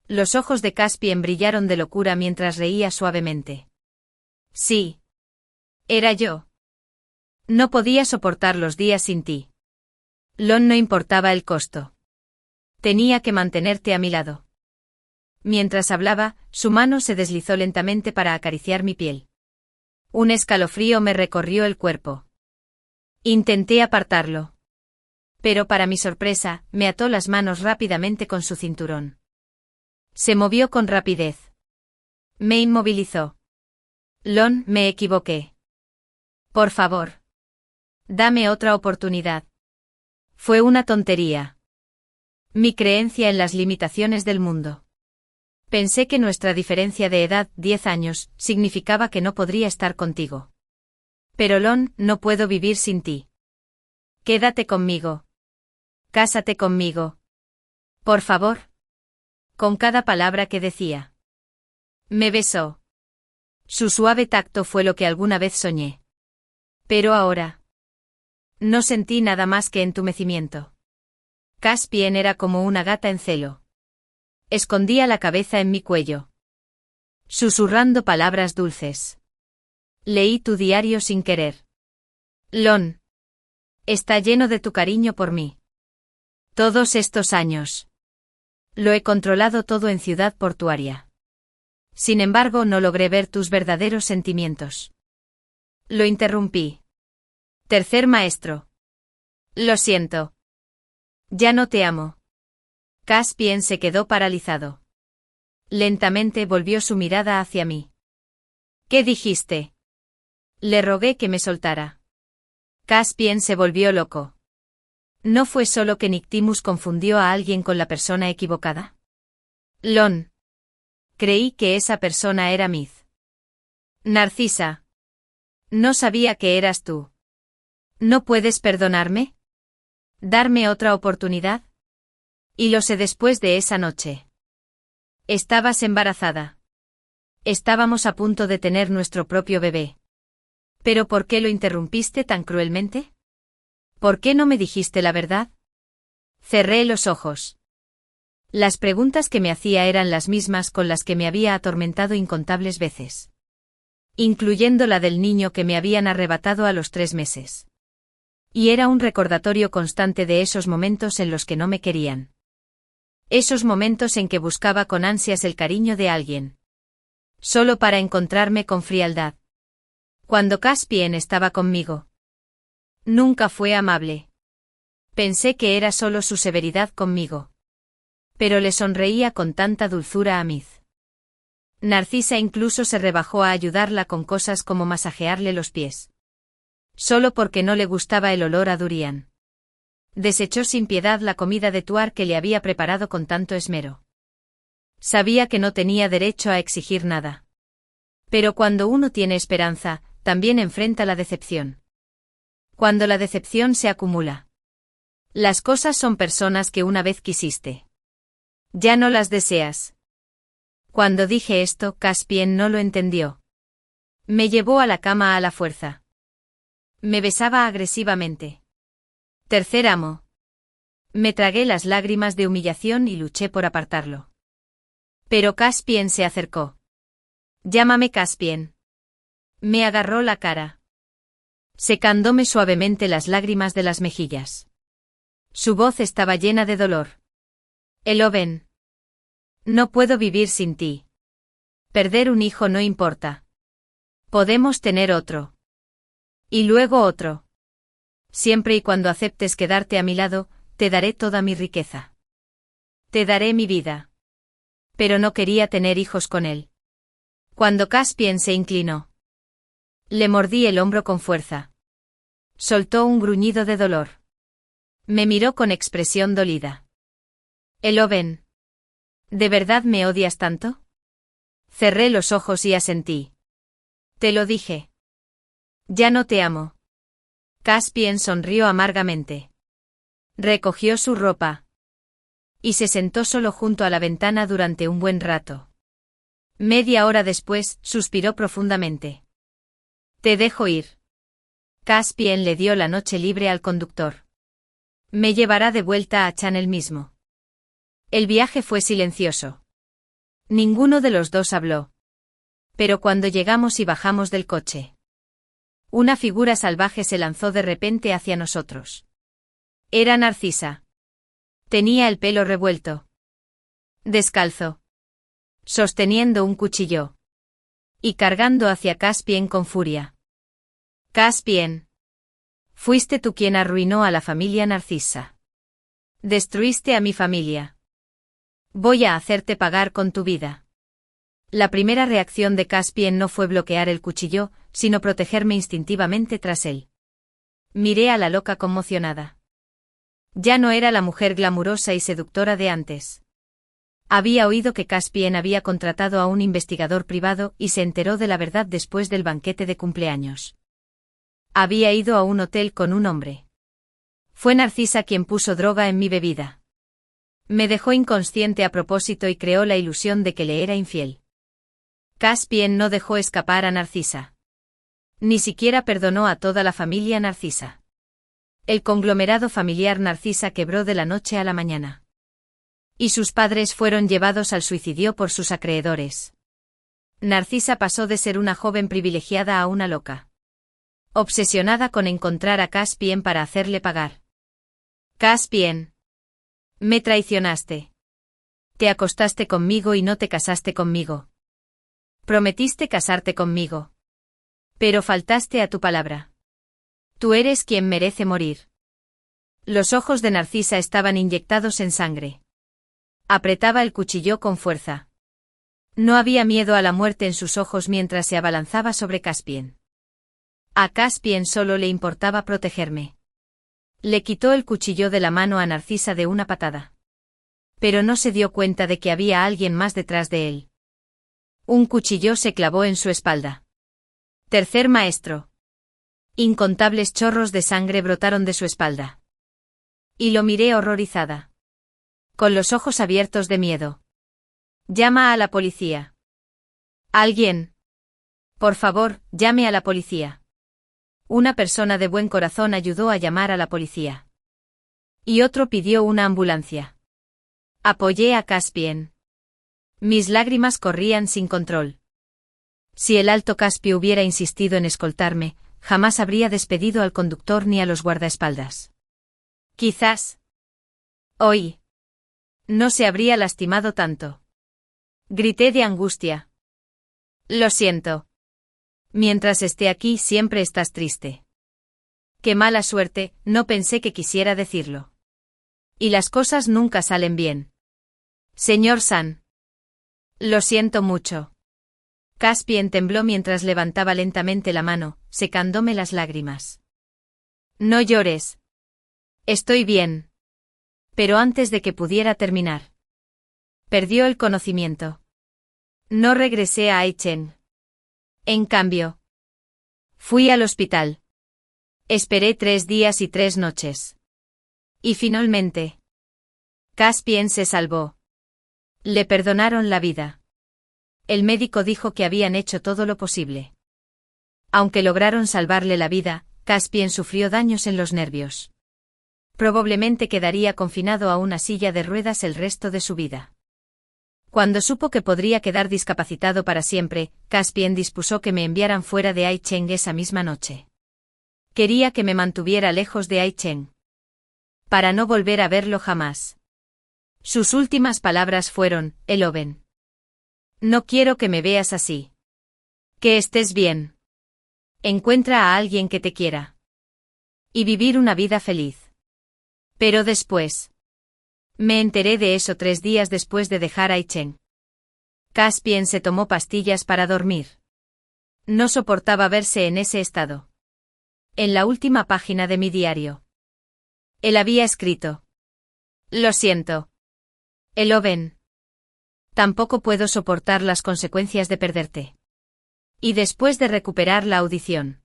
Los ojos de Caspian brillaron de locura mientras reía suavemente. Sí. Era yo. No podía soportar los días sin ti. Lon no importaba el costo. Tenía que mantenerte a mi lado. Mientras hablaba, su mano se deslizó lentamente para acariciar mi piel. Un escalofrío me recorrió el cuerpo. Intenté apartarlo. Pero para mi sorpresa, me ató las manos rápidamente con su cinturón. Se movió con rapidez. Me inmovilizó. Lon, me equivoqué. Por favor. Dame otra oportunidad. Fue una tontería. Mi creencia en las limitaciones del mundo. Pensé que nuestra diferencia de edad, 10 años, significaba que no podría estar contigo. Pero Lon, no puedo vivir sin ti. Quédate conmigo. Cásate conmigo. Por favor. Con cada palabra que decía. Me besó. Su suave tacto fue lo que alguna vez soñé. Pero ahora. No sentí nada más que entumecimiento. Caspian era como una gata en celo. Escondía la cabeza en mi cuello. Susurrando palabras dulces. Leí tu diario sin querer. Lon. Está lleno de tu cariño por mí. Todos estos años. Lo he controlado todo en Ciudad Portuaria. Sin embargo, no logré ver tus verdaderos sentimientos. Lo interrumpí. Tercer maestro. Lo siento. Ya no te amo. Caspian se quedó paralizado. Lentamente volvió su mirada hacia mí. ¿Qué dijiste? Le rogué que me soltara. Caspian se volvió loco. ¿No fue solo que Nictimus confundió a alguien con la persona equivocada? Lon. Creí que esa persona era Myth. Narcisa. No sabía que eras tú. ¿No puedes perdonarme? ¿Darme otra oportunidad? Y lo sé después de esa noche. Estabas embarazada. Estábamos a punto de tener nuestro propio bebé. ¿Pero por qué lo interrumpiste tan cruelmente? ¿Por qué no me dijiste la verdad? Cerré los ojos. Las preguntas que me hacía eran las mismas con las que me había atormentado incontables veces. Incluyendo la del niño que me habían arrebatado a los 3 meses. Y era un recordatorio constante de esos momentos en los que no me querían. Esos momentos en que buscaba con ansias el cariño de alguien. Solo para encontrarme con frialdad. Cuando Caspian estaba conmigo. Nunca fue amable. Pensé que era solo su severidad conmigo. Pero le sonreía con tanta dulzura a Myth. Narcisa incluso se rebajó a ayudarla con cosas como masajearle los pies. Solo porque no le gustaba el olor a durian. Desechó sin piedad la comida de Tuar que le había preparado con tanto esmero. Sabía que no tenía derecho a exigir nada. Pero cuando uno tiene esperanza, también enfrenta la decepción. Cuando la decepción se acumula. Las cosas son personas que una vez quisiste. Ya no las deseas. Cuando dije esto, Caspian no lo entendió. Me llevó a la cama a la fuerza. Me besaba agresivamente. Tercer amo. Me tragué las lágrimas de humillación y luché por apartarlo. Pero Caspian se acercó. Llámame Caspian. Me agarró la cara. Secándome suavemente las lágrimas de las mejillas. Su voz estaba llena de dolor. Eloven. No puedo vivir sin ti. Perder un hijo no importa. Podemos tener otro. Y luego otro. Siempre y cuando aceptes quedarte a mi lado, te daré toda mi riqueza. Te daré mi vida. Pero no quería tener hijos con él. Cuando Caspian se inclinó. Le mordí el hombro con fuerza. Soltó un gruñido de dolor. Me miró con expresión dolida. Eloven. ¿De verdad me odias tanto? Cerré los ojos y asentí. Te lo dije. Ya no te amo. Caspian sonrió amargamente. Recogió su ropa. Y se sentó solo junto a la ventana durante un buen rato. Media hora después, suspiró profundamente. Te dejo ir. Caspian le dio la noche libre al conductor. Me llevará de vuelta a Channel mismo. El viaje fue silencioso. Ninguno de los dos habló. Pero cuando llegamos y bajamos del coche. Una figura salvaje se lanzó de repente hacia nosotros. Era Narcisa. Tenía el pelo revuelto. Descalzo. Sosteniendo un cuchillo. Y cargando hacia Caspian con furia. Caspian. Fuiste tú quien arruinó a la familia Narcisa. Destruiste a mi familia. Voy a hacerte pagar con tu vida. La primera reacción de Caspian no fue bloquear el cuchillo, sino protegerme instintivamente tras él. Miré a la loca conmocionada. Ya no era la mujer glamurosa y seductora de antes. Había oído que Caspian había contratado a un investigador privado y se enteró de la verdad después del banquete de cumpleaños. Había ido a un hotel con un hombre. Fue Narcisa quien puso droga en mi bebida. Me dejó inconsciente a propósito y creó la ilusión de que le era infiel. Caspian no dejó escapar a Narcisa. Ni siquiera perdonó a toda la familia Narcisa. El conglomerado familiar Narcisa quebró de la noche a la mañana. Y sus padres fueron llevados al suicidio por sus acreedores. Narcisa pasó de ser una joven privilegiada a una loca. Obsesionada con encontrar a Caspian para hacerle pagar. Caspian. Me traicionaste. Te acostaste conmigo y no te casaste conmigo. Prometiste casarte conmigo. Pero faltaste a tu palabra. Tú eres quien merece morir. Los ojos de Narcisa estaban inyectados en sangre. Apretaba el cuchillo con fuerza. No había miedo a la muerte en sus ojos mientras se abalanzaba sobre Caspian. A Caspian solo le importaba protegerme. Le quitó el cuchillo de la mano a Narcisa de una patada. Pero no se dio cuenta de que había alguien más detrás de él. Un cuchillo se clavó en su espalda. Tercer maestro. Incontables chorros de sangre brotaron de su espalda. Y lo miré horrorizada. Con los ojos abiertos de miedo. Llama a la policía. ¿Alguien? Por favor, llame a la policía. Una persona de buen corazón ayudó a llamar a la policía. Y otro pidió una ambulancia. Apoyé a Caspian. Mis lágrimas corrían sin control. Si el Alto Caspio hubiera insistido en escoltarme, jamás habría despedido al conductor ni a los guardaespaldas. Quizás. Hoy. No se habría lastimado tanto. Grité de angustia. Lo siento. Mientras esté aquí siempre estás triste. Qué mala suerte, no pensé que quisiera decirlo. Y las cosas nunca salen bien. Señor San. Lo siento mucho. Caspian tembló mientras levantaba lentamente la mano, secándome las lágrimas. No llores. Estoy bien. Pero antes de que pudiera terminar. Perdió el conocimiento. No regresé a Aichen. En cambio. Fui al hospital. Esperé 3 días y 3 noches. Y finalmente. Caspian se salvó. Le perdonaron la vida. El médico dijo que habían hecho todo lo posible. Aunque lograron salvarle la vida, Caspian sufrió daños en los nervios. Probablemente quedaría confinado a una silla de ruedas el resto de su vida. Cuando supo que podría quedar discapacitado para siempre, Caspian dispuso que me enviaran fuera de Aichen esa misma noche. Quería que me mantuviera lejos de Aichen. Para no volver a verlo jamás. Sus últimas palabras fueron, Eloben. No quiero que me veas así. Que estés bien. Encuentra a alguien que te quiera. Y vivir una vida feliz. Pero después. Me enteré de eso 3 días después de dejar Aichen. Caspian se tomó pastillas para dormir. No soportaba verse en ese estado. En la última página de mi diario. Él había escrito. Lo siento. Eloben. Tampoco puedo soportar las consecuencias de perderte. Y después de recuperar la audición.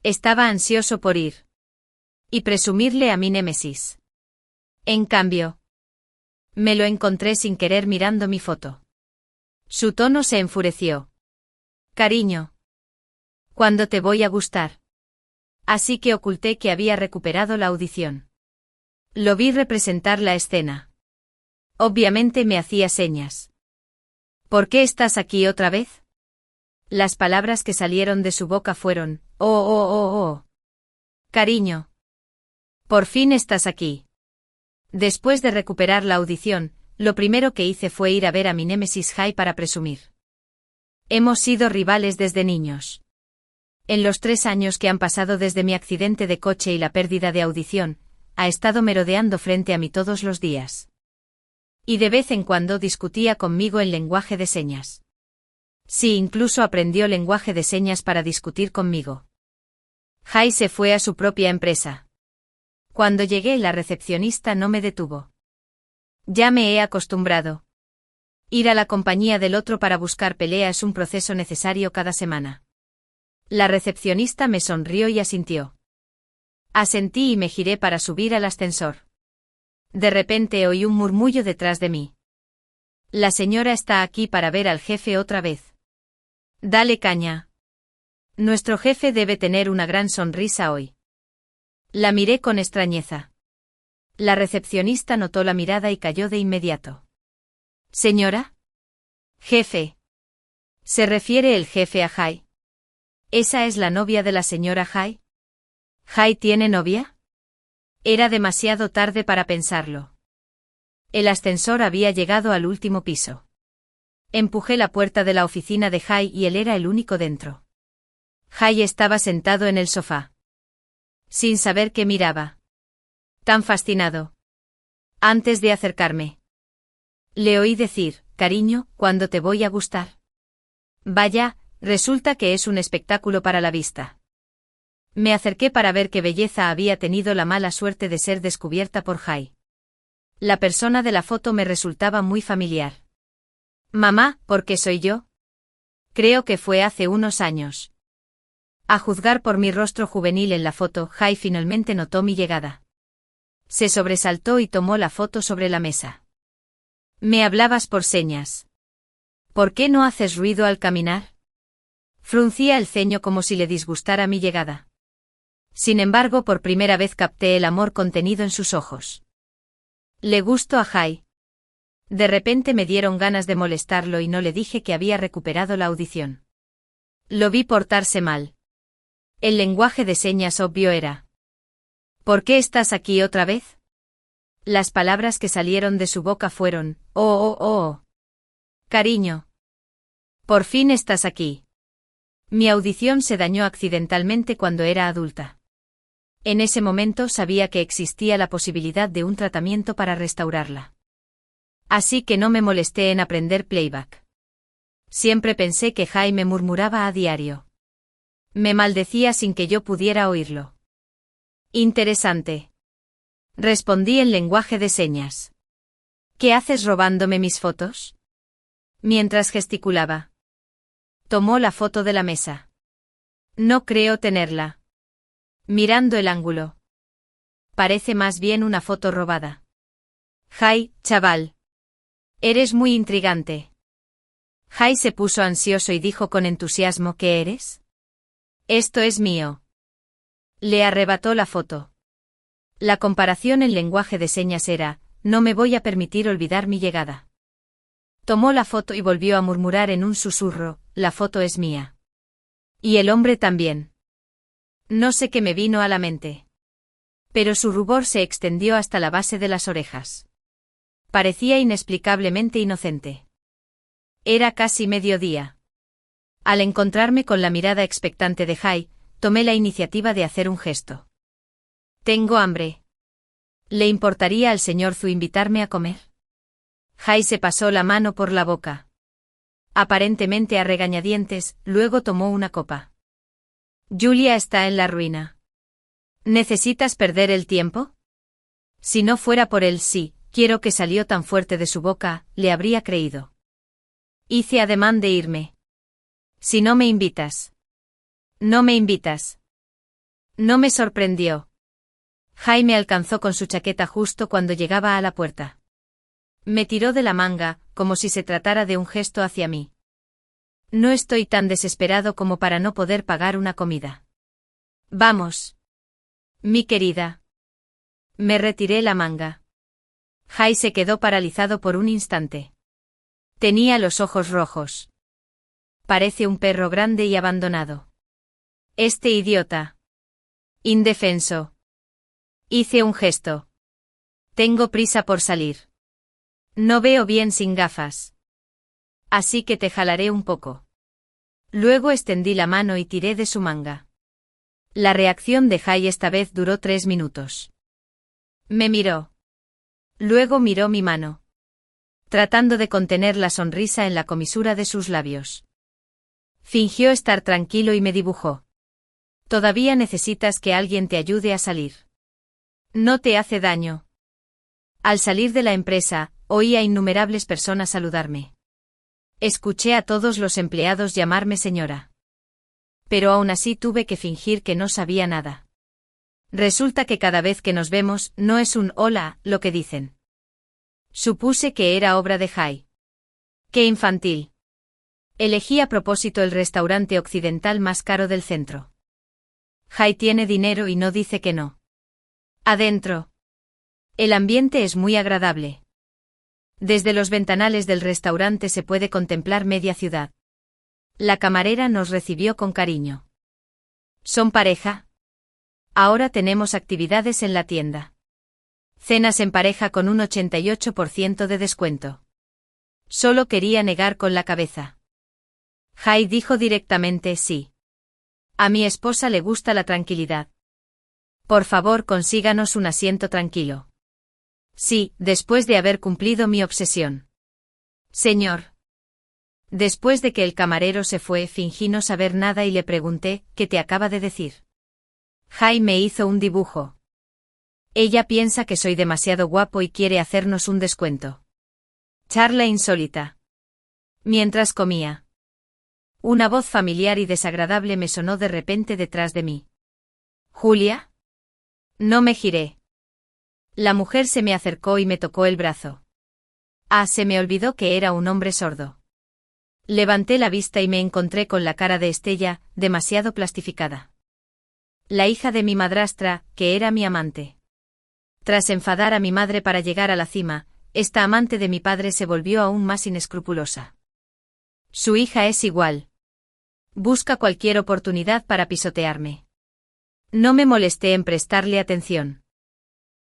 Estaba ansioso por ir. Y presumirle a mi némesis. En cambio. Me lo encontré sin querer mirando mi foto. Su tono se enfureció. Cariño. ¿Cuándo te voy a gustar? Así que oculté que había recuperado la audición. Lo vi representar la escena. Obviamente me hacía señas. ¿Por qué estás aquí otra vez? Las palabras que salieron de su boca fueron, oh, oh, oh, oh. Cariño. Por fin estás aquí. Después de recuperar la audición, lo primero que hice fue ir a ver a mi némesis Jai para presumir. Hemos sido rivales desde niños. En los 3 años que han pasado desde mi accidente de coche y la pérdida de audición, ha estado merodeando frente a mí todos los días. Y de vez en cuando discutía conmigo en lenguaje de señas. Sí, incluso aprendió lenguaje de señas para discutir conmigo. Jai se fue a su propia empresa. Cuando llegué, la recepcionista no me detuvo. Ya me he acostumbrado. Ir a la compañía del otro para buscar pelea es un proceso necesario cada semana. La recepcionista me sonrió y asintió. Asentí y me giré para subir al ascensor. De repente oí un murmullo detrás de mí. La señora está aquí para ver al jefe otra vez. Dale caña. Nuestro jefe debe tener una gran sonrisa hoy. La miré con extrañeza. La recepcionista notó la mirada y calló de inmediato. ¿Señora? Jefe. ¿Se refiere el jefe a Jai? ¿Esa es la novia de la señora Jai? ¿Jai tiene novia? Era demasiado tarde para pensarlo. El ascensor había llegado al último piso. Empujé la puerta de la oficina de Jai y él era el único dentro. Jai estaba sentado en el sofá. Sin saber qué miraba. Tan fascinado. Antes de acercarme. Le oí decir, cariño, ¿cuándo te voy a gustar? Vaya, resulta que es un espectáculo para la vista. Me acerqué para ver qué belleza había tenido la mala suerte de ser descubierta por Jai. La persona de la foto me resultaba muy familiar. Mamá, ¿por qué soy yo? Creo que fue hace unos años. A juzgar por mi rostro juvenil en la foto, Jai finalmente notó mi llegada. Se sobresaltó y tomó la foto sobre la mesa. Me hablabas por señas. ¿Por qué no haces ruido al caminar? Fruncía el ceño como si le disgustara mi llegada. Sin embargo, por primera vez capté el amor contenido en sus ojos. Le gustó a Jai. De repente me dieron ganas de molestarlo y no le dije que había recuperado la audición. Lo vi portarse mal. El lenguaje de señas obvio era. ¿Por qué estás aquí otra vez? Las palabras que salieron de su boca fueron, oh, oh, oh. Cariño. Por fin estás aquí. Mi audición se dañó accidentalmente cuando era adulta. En ese momento sabía que existía la posibilidad de un tratamiento para restaurarla. Así que no me molesté en aprender playback. Siempre pensé que Jai me murmuraba a diario. Me maldecía sin que yo pudiera oírlo. Interesante. Respondí en lenguaje de señas. ¿Qué haces robándome mis fotos? Mientras gesticulaba. Tomó la foto de la mesa. No creo tenerla. Mirando el ángulo. Parece más bien una foto robada. Jai, chaval. Eres muy intrigante. Jai se puso ansioso y dijo con entusiasmo, ¿qué eres? Esto es mío. Le arrebató la foto. La comparación en lenguaje de señas era, no me voy a permitir olvidar mi llegada. Tomó la foto y volvió a murmurar en un susurro, la foto es mía. Y el hombre también. No sé qué me vino a la mente. Pero su rubor se extendió hasta la base de las orejas. Parecía inexplicablemente inocente. Era casi mediodía. Al encontrarme con la mirada expectante de Jai, tomé la iniciativa de hacer un gesto. Tengo hambre. ¿Le importaría al señor Zhu invitarme a comer? Jai se pasó la mano por la boca. Aparentemente a regañadientes, luego tomó una copa. Julia está en la ruina. ¿Necesitas perder el tiempo? Si no fuera por el sí, quiero que salió tan fuerte de su boca, le habría creído. Hice ademán de irme. Si no me invitas. No me invitas. No me sorprendió. Jaime alcanzó con su chaqueta justo cuando llegaba a la puerta. Me tiró de la manga, como si se tratara de un gesto hacia mí. No estoy tan desesperado como para no poder pagar una comida. Vamos. Mi querida. Me retiré la manga. Jai se quedó paralizado por un instante. Tenía los ojos rojos. Parece un perro grande y abandonado. Este idiota. Indefenso. Hice un gesto. Tengo prisa por salir. No veo bien sin gafas. Así que te jalaré un poco. Luego extendí la mano y tiré de su manga. La reacción de Jai esta vez duró 3 minutos. Me miró. Luego miró mi mano. Tratando de contener la sonrisa en la comisura de sus labios. Fingió estar tranquilo y me dibujó. Todavía necesitas que alguien te ayude a salir. No te hace daño. Al salir de la empresa, oí a innumerables personas saludarme. Escuché a todos los empleados llamarme señora. Pero aún así tuve que fingir que no sabía nada. Resulta que cada vez que nos vemos, no es un hola, lo que dicen. Supuse que era obra de Jai. ¡Qué infantil! Elegí a propósito el restaurante occidental más caro del centro. Jai tiene dinero y no dice que no. Adentro. El ambiente es muy agradable. Desde los ventanales del restaurante se puede contemplar media ciudad. La camarera nos recibió con cariño. ¿Son pareja? Ahora tenemos actividades en la tienda. Cenas en pareja con un 88% de descuento. Solo quería negar con la cabeza. Jai dijo directamente sí. A mi esposa le gusta la tranquilidad. Por favor, consíganos un asiento tranquilo. Sí, después de haber cumplido mi obsesión. Señor. Después de que el camarero se fue, fingí no saber nada y le pregunté, ¿qué te acaba de decir? Jai me hizo un dibujo. Ella piensa que soy demasiado guapo y quiere hacernos un descuento. Charla insólita. Mientras comía. Una voz familiar y desagradable me sonó de repente detrás de mí. ¿Julia? No me giré. La mujer se me acercó y me tocó el brazo. Se me olvidó que era un hombre sordo. Levanté la vista y me encontré con la cara de Estella, demasiado plastificada. La hija de mi madrastra, que era mi amante. Tras enfadar a mi madre para llegar a la cima, esta amante de mi padre se volvió aún más inescrupulosa. Su hija es igual. Busca cualquier oportunidad para pisotearme. No me molesté en prestarle atención.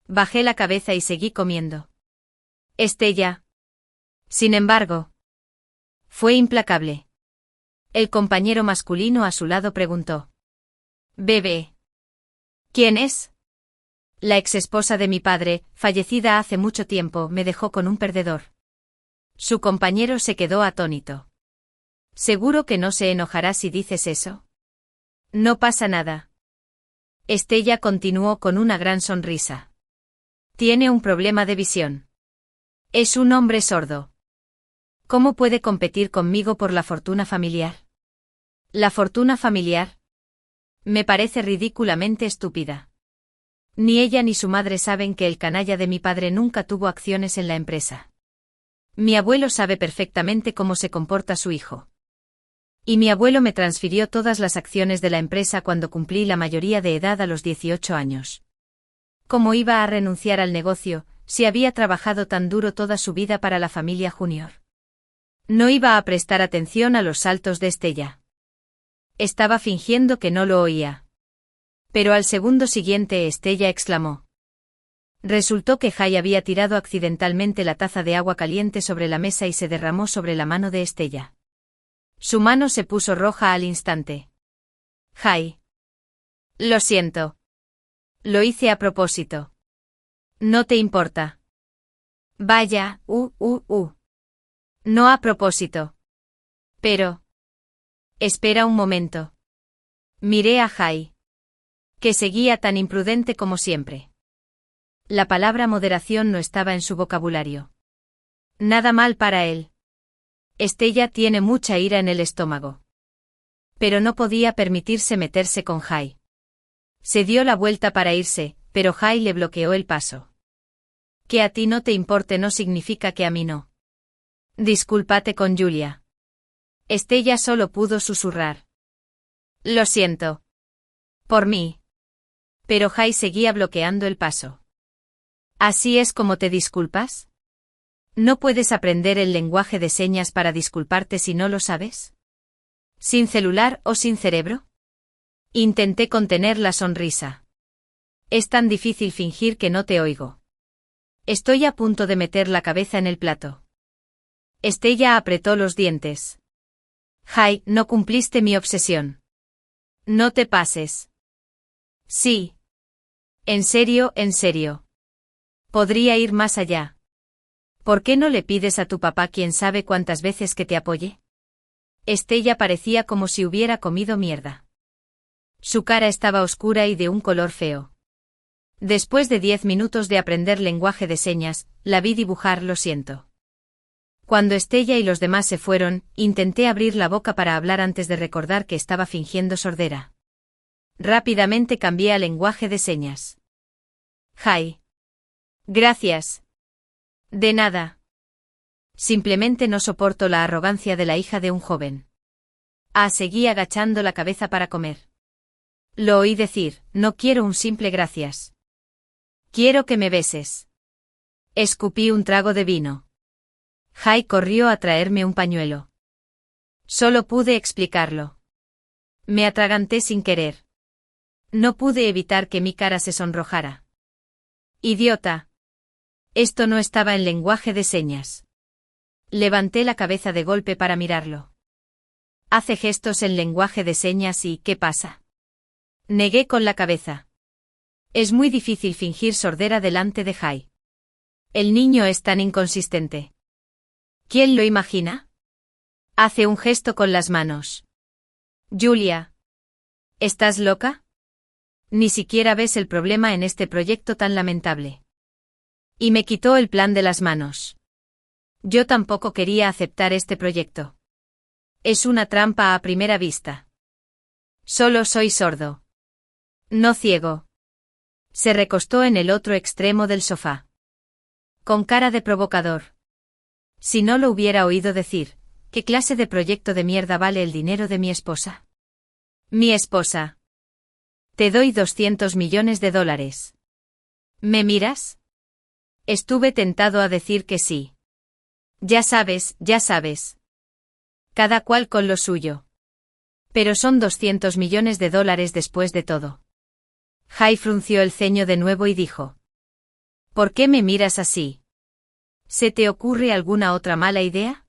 Bajé la cabeza y seguí comiendo. Estella. Sin embargo, fue implacable. El compañero masculino a su lado preguntó. Bebé. ¿Quién es? La exesposa de mi padre, fallecida hace mucho tiempo, me dejó con un perdedor. Su compañero se quedó atónito. ¿Seguro que no se enojará si dices eso? No pasa nada. Estella continuó con una gran sonrisa. Tiene un problema de visión. Es un hombre sordo. ¿Cómo puede competir conmigo por la fortuna familiar? ¿La fortuna familiar? Me parece ridículamente estúpida. Ni ella ni su madre saben que el canalla de mi padre nunca tuvo acciones en la empresa. Mi abuelo sabe perfectamente cómo se comporta su hijo. Y mi abuelo me transfirió todas las acciones de la empresa cuando cumplí la mayoría de edad a los 18 años. ¿Cómo iba a renunciar al negocio, si había trabajado tan duro toda su vida para la familia Junior? No iba a prestar atención a los saltos de Estella. Estaba fingiendo que no lo oía. Pero al segundo siguiente Estella exclamó. Resultó que Jai había tirado accidentalmente la taza de agua caliente sobre la mesa y se derramó sobre la mano de Estella. Su mano se puso roja al instante. Jai. Lo siento. Lo hice a propósito. ¿No te importa? Vaya, No a propósito. Pero. Espera un momento. Miré a Jai. Que seguía tan imprudente como siempre. La palabra moderación no estaba en su vocabulario. Nada mal para él. Estella tiene mucha ira en el estómago. Pero no podía permitirse meterse con Jai. Se dio la vuelta para irse, pero Jai le bloqueó el paso. Que a ti no te importe no significa que a mí no. Discúlpate con Julia. Estella solo pudo susurrar. Lo siento. Por mí. Pero Jai seguía bloqueando el paso. ¿Así es como te disculpas? ¿No puedes aprender el lenguaje de señas para disculparte si no lo sabes? ¿Sin celular o sin cerebro? Intenté contener la sonrisa. Es tan difícil fingir que no te oigo. Estoy a punto de meter la cabeza en el plato. Estella apretó los dientes. Jai, no cumpliste mi obsesión. No te pases. Sí. En serio, en serio. Podría ir más allá. ¿Por qué no le pides a tu papá quién sabe cuántas veces que te apoye? Estella parecía como si hubiera comido mierda. Su cara estaba oscura y de un color feo. Después de 10 minutos de aprender lenguaje de señas, la vi dibujar lo siento. Cuando Estella y los demás se fueron, intenté abrir la boca para hablar antes de recordar que estaba fingiendo sordera. Rápidamente cambié a lenguaje de señas. Jai. Gracias. De nada. Simplemente no soporto la arrogancia de la hija de un joven. Seguí agachando la cabeza para comer. Lo oí decir, no quiero un simple gracias. Quiero que me beses. Escupí un trago de vino. Jai corrió a traerme un pañuelo. Solo pude explicarlo. Me atraganté sin querer. No pude evitar que mi cara se sonrojara. Idiota. Esto no estaba en lenguaje de señas. Levanté la cabeza de golpe para mirarlo. Hace gestos en lenguaje de señas y ¿qué pasa? Negué con la cabeza. Es muy difícil fingir sordera delante de Jai. El niño es tan inconsistente. ¿Quién lo imagina? Hace un gesto con las manos. Julia. ¿Estás loca? Ni siquiera ves el problema en este proyecto tan lamentable. Y me quitó el plan de las manos. Yo tampoco quería aceptar este proyecto. Es una trampa a primera vista. Solo soy sordo. No ciego. Se recostó en el otro extremo del sofá. Con cara de provocador. Si no lo hubiera oído decir, ¿qué clase de proyecto de mierda vale el dinero de mi esposa? Mi esposa. Te doy 200 millones de dólares. ¿Me miras? Estuve tentado a decir que sí. Ya sabes, ya sabes. Cada cual con lo suyo. Pero son 200 millones de dólares después de todo. Jai frunció el ceño de nuevo y dijo. ¿Por qué me miras así? ¿Se te ocurre alguna otra mala idea?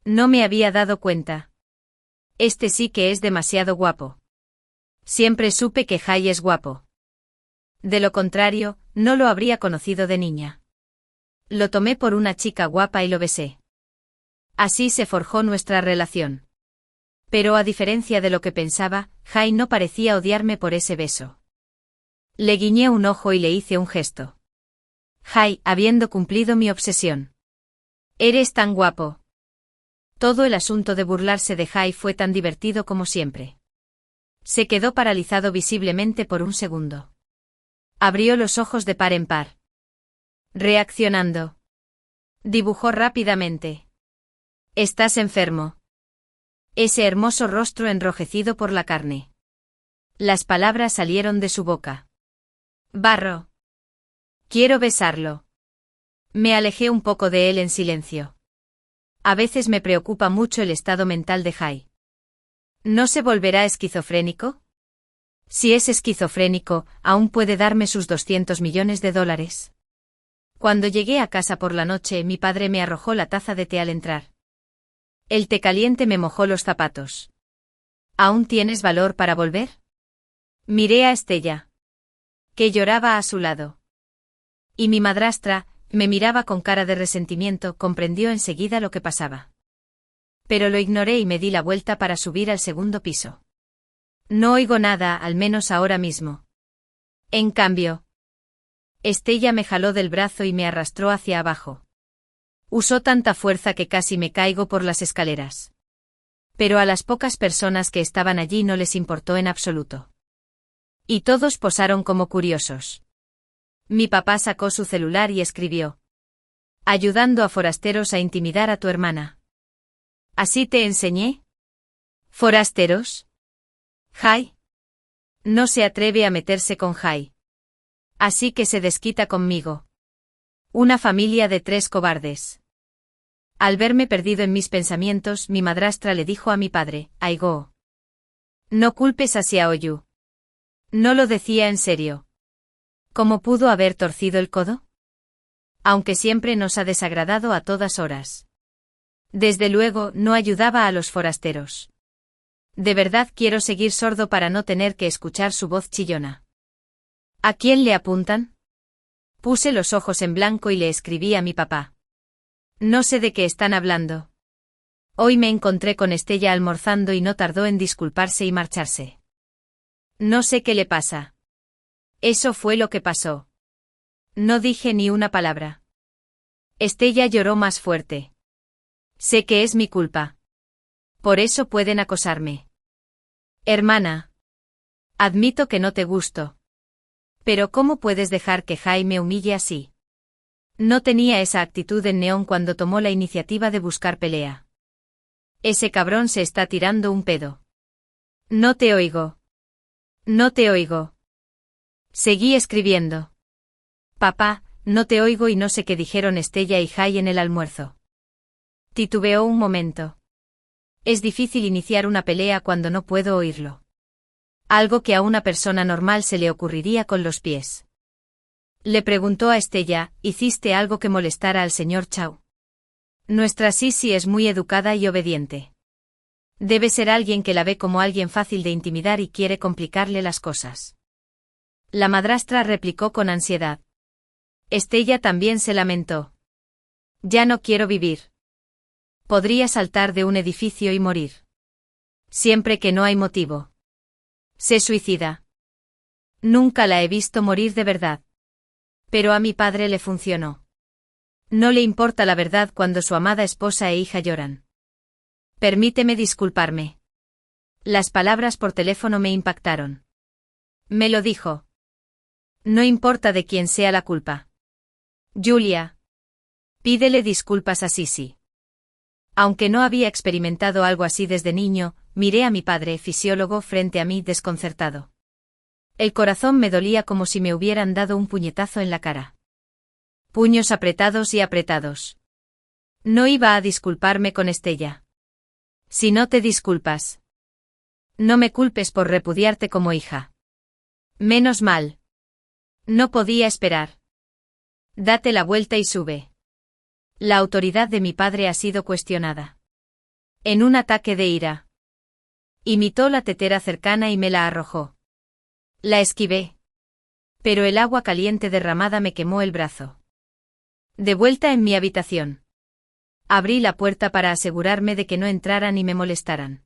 No me había dado cuenta. Este sí que es demasiado guapo. Siempre supe que Jai es guapo. De lo contrario, no lo habría conocido de niña. Lo tomé por una chica guapa y lo besé. Así se forjó nuestra relación. Pero a diferencia de lo que pensaba, Jai no parecía odiarme por ese beso. Le guiñé un ojo y le hice un gesto. Jai, habiendo cumplido mi obsesión. Eres tan guapo. Todo el asunto de burlarse de Jai fue tan divertido como siempre. Se quedó paralizado visiblemente por un segundo. Abrió los ojos de par en par. Reaccionando. Dibujó rápidamente. Estás enfermo. Ese hermoso rostro enrojecido por la carne. Las palabras salieron de su boca. Barro. Quiero besarlo. Me alejé un poco de él en silencio. A veces me preocupa mucho el estado mental de Jai. ¿No se volverá esquizofrénico? Si es esquizofrénico, aún puede darme sus 200 millones de dólares. Cuando llegué a casa por la noche, mi padre me arrojó la taza de té al entrar. El té caliente me mojó los zapatos. ¿Aún tienes valor para volver? Miré a Estella, que lloraba a su lado. Y mi madrastra, me miraba con cara de resentimiento, comprendió enseguida lo que pasaba. Pero lo ignoré y me di la vuelta para subir al segundo piso. No oigo nada, al menos ahora mismo. En cambio, Estella me jaló del brazo y me arrastró hacia abajo. Usó tanta fuerza que casi me caigo por las escaleras. Pero a las pocas personas que estaban allí no les importó en absoluto. Y todos posaron como curiosos. Mi papá sacó su celular y escribió. Ayudando a forasteros a intimidar a tu hermana. ¿Así te enseñé? ¿Forasteros? Jai. No se atreve a meterse con Jai. Así que se desquita conmigo. Una familia de 3 cobardes. Al verme perdido en mis pensamientos, mi madrastra le dijo a mi padre, Aigo. No culpes a Xiaoyu. No lo decía en serio. ¿Cómo pudo haber torcido el codo? Aunque siempre nos ha desagradado a todas horas. Desde luego, no ayudaba a los forasteros. De verdad quiero seguir sordo para no tener que escuchar su voz chillona. ¿A quién le apuntan? Puse los ojos en blanco y le escribí a mi papá. No sé de qué están hablando. Hoy me encontré con Estella almorzando y no tardó en disculparse y marcharse. No sé qué le pasa. Eso fue lo que pasó. No dije ni una palabra. Estella lloró más fuerte. Sé que es mi culpa. Por eso pueden acosarme. Hermana. Admito que no te gusto. Pero ¿cómo puedes dejar que Jaime humille así? No tenía esa actitud en Neón cuando tomó la iniciativa de buscar pelea. Ese cabrón se está tirando un pedo. No te oigo. No te oigo. Seguí escribiendo. Papá, no te oigo y no sé qué dijeron Estella y Jai en el almuerzo. Titubeó un momento. Es difícil iniciar una pelea cuando no puedo oírlo. Algo que a una persona normal se le ocurriría con los pies. Le preguntó a Estella, ¿hiciste algo que molestara al señor Chao? Nuestra Sisi es muy educada y obediente. Debe ser alguien que la ve como alguien fácil de intimidar y quiere complicarle las cosas. La madrastra replicó con ansiedad. Estella también se lamentó. Ya no quiero vivir. Podría saltar de un edificio y morir. Siempre que no hay motivo. Se suicida. Nunca la he visto morir de verdad. Pero a mi padre le funcionó. No le importa la verdad cuando su amada esposa e hija lloran. Permíteme disculparme. Las palabras por teléfono me impactaron. Me lo dijo. No importa de quién sea la culpa. Julia. Pídele disculpas a Sisi. Aunque no había experimentado algo así desde niño, miré a mi padre, fisiólogo, frente a mí desconcertado. El corazón me dolía como si me hubieran dado un puñetazo en la cara. Puños apretados y apretados. No iba a disculparme con Estella. Si no te disculpas. No me culpes por repudiarte como hija. Menos mal. No podía esperar. Date la vuelta y sube. La autoridad de mi padre ha sido cuestionada. En un ataque de ira. Imitó la tetera cercana y me la arrojó. La esquivé. Pero el agua caliente derramada me quemó el brazo. De vuelta en mi habitación. Abrí la puerta para asegurarme de que no entraran y me molestaran.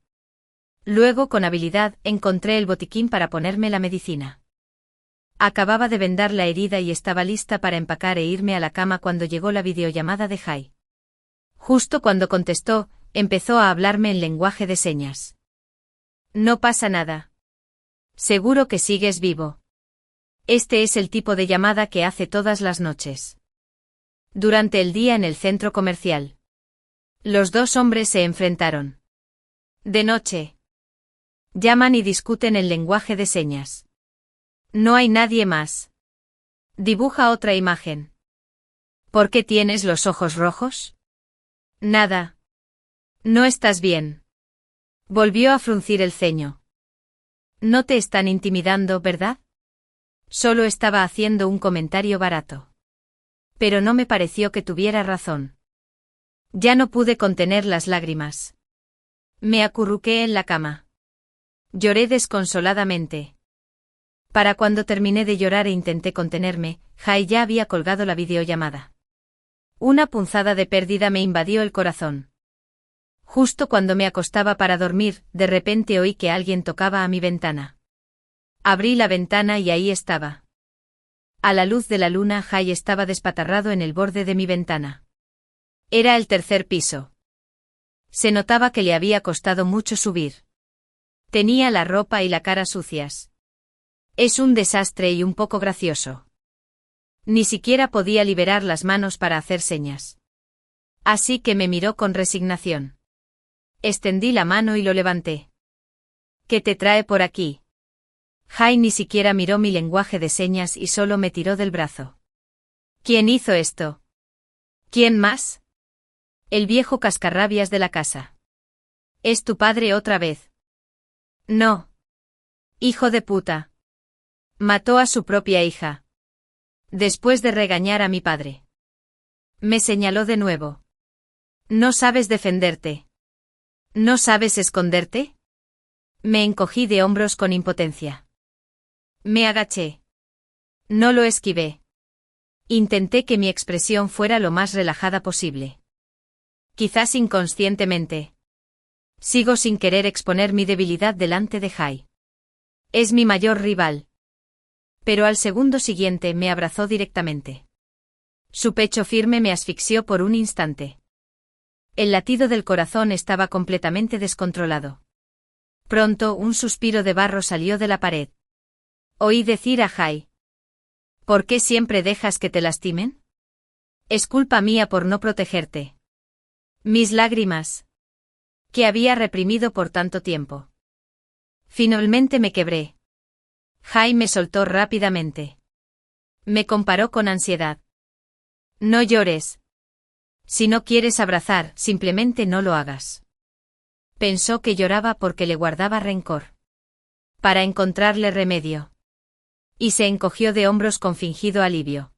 Luego, con habilidad, encontré el botiquín para ponerme la medicina. Acababa de vendar la herida y estaba lista para empacar e irme a la cama cuando llegó la videollamada de Jai. Justo cuando contestó, empezó a hablarme en lenguaje de señas. No pasa nada. Seguro que sigues vivo. Este es el tipo de llamada que hace todas las noches. Durante el día en el centro comercial. Los dos hombres se enfrentaron. De noche. Llaman y discuten en lenguaje de señas. No hay nadie más. Dibuja otra imagen. ¿Por qué tienes los ojos rojos? Nada. No estás bien. Volvió a fruncir el ceño. No te están intimidando, ¿verdad? Solo estaba haciendo un comentario barato. Pero no me pareció que tuviera razón. Ya no pude contener las lágrimas. Me acurruqué en la cama. Lloré desconsoladamente. Para cuando terminé de llorar e intenté contenerme, Jai ya había colgado la videollamada. Una punzada de pérdida me invadió el corazón. Justo cuando me acostaba para dormir, de repente oí que alguien tocaba a mi ventana. Abrí la ventana y ahí estaba. A la luz de la luna, Jai estaba despatarrado en el borde de mi ventana. Era el tercer piso. Se notaba que le había costado mucho subir. Tenía la ropa y la cara sucias. Es un desastre y un poco gracioso. Ni siquiera podía liberar las manos para hacer señas. Así que me miró con resignación. Extendí la mano y lo levanté. ¿Qué te trae por aquí? Jai ni siquiera miró mi lenguaje de señas y solo me tiró del brazo. ¿Quién hizo esto? ¿Quién más? El viejo cascarrabias de la casa. ¿Es tu padre otra vez? No. Hijo de puta. Mató a su propia hija. Después de regañar a mi padre. Me señaló de nuevo. ¿No sabes defenderte? ¿No sabes esconderte? Me encogí de hombros con impotencia. Me agaché. No lo esquivé. Intenté que mi expresión fuera lo más relajada posible. Quizás inconscientemente. Sigo sin querer exponer mi debilidad delante de Jai. Es mi mayor rival. Pero al segundo siguiente me abrazó directamente. Su pecho firme me asfixió por un instante. El latido del corazón estaba completamente descontrolado. Pronto un suspiro de barro salió de la pared. Oí decir a Jai: ¿por qué siempre dejas que te lastimen? Es culpa mía por no protegerte. Mis lágrimas, que había reprimido por tanto tiempo. Finalmente me quebré. Jai me soltó rápidamente. Me comparó con ansiedad. No llores. Si no quieres abrazar, simplemente no lo hagas. Pensó que lloraba porque le guardaba rencor. Para encontrarle remedio. Y se encogió de hombros con fingido alivio.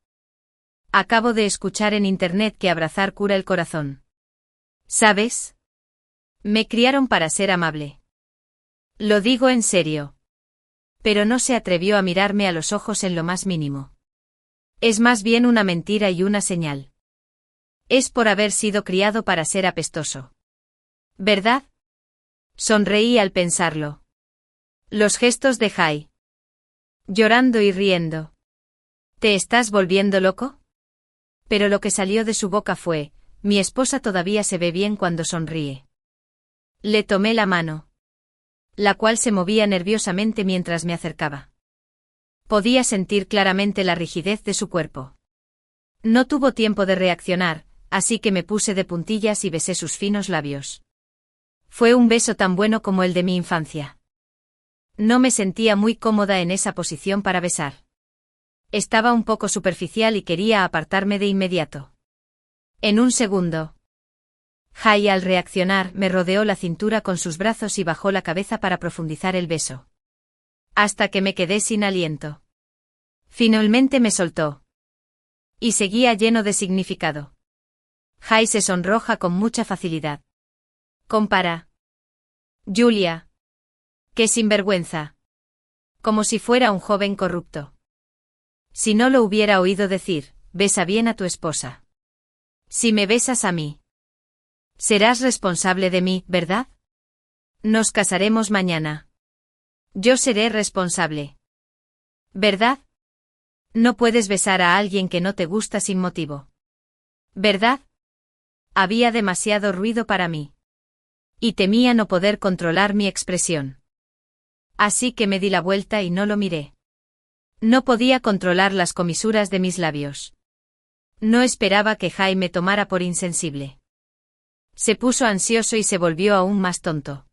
Acabo de escuchar en internet que abrazar cura el corazón. ¿Sabes? Me criaron para ser amable. Lo digo en serio. Pero no se atrevió a mirarme a los ojos en lo más mínimo. Es más bien una mentira y una señal. Es por haber sido criado para ser apestoso. ¿Verdad? Sonreí al pensarlo. Los gestos de Jai. Llorando y riendo. ¿Te estás volviendo loco? Pero lo que salió de su boca fue: mi esposa todavía se ve bien cuando sonríe. Le tomé la mano, la cual se movía nerviosamente mientras me acercaba. Podía sentir claramente la rigidez de su cuerpo. No tuvo tiempo de reaccionar, así que me puse de puntillas y besé sus finos labios. Fue un beso tan bueno como el de mi infancia. No me sentía muy cómoda en esa posición para besar. Estaba un poco superficial y quería apartarme de inmediato. En un segundo, Jai, al reaccionar, me rodeó la cintura con sus brazos y bajó la cabeza para profundizar el beso. Hasta que me quedé sin aliento. Finalmente me soltó. Y seguía lleno de significado. Jai se sonroja con mucha facilidad. Compara. Julia. ¡Qué sinvergüenza! Como si fuera un joven corrupto. Si no lo hubiera oído decir: besa bien a tu esposa. Si me besas a mí, serás responsable de mí, ¿verdad? Nos casaremos mañana. Yo seré responsable. ¿Verdad? No puedes besar a alguien que no te gusta sin motivo. ¿Verdad? Había demasiado ruido para mí. Y temía no poder controlar mi expresión. Así que me di la vuelta y no lo miré. No podía controlar las comisuras de mis labios. No esperaba que Jai me tomara por insensible. Se puso ansioso y se volvió aún más tonto.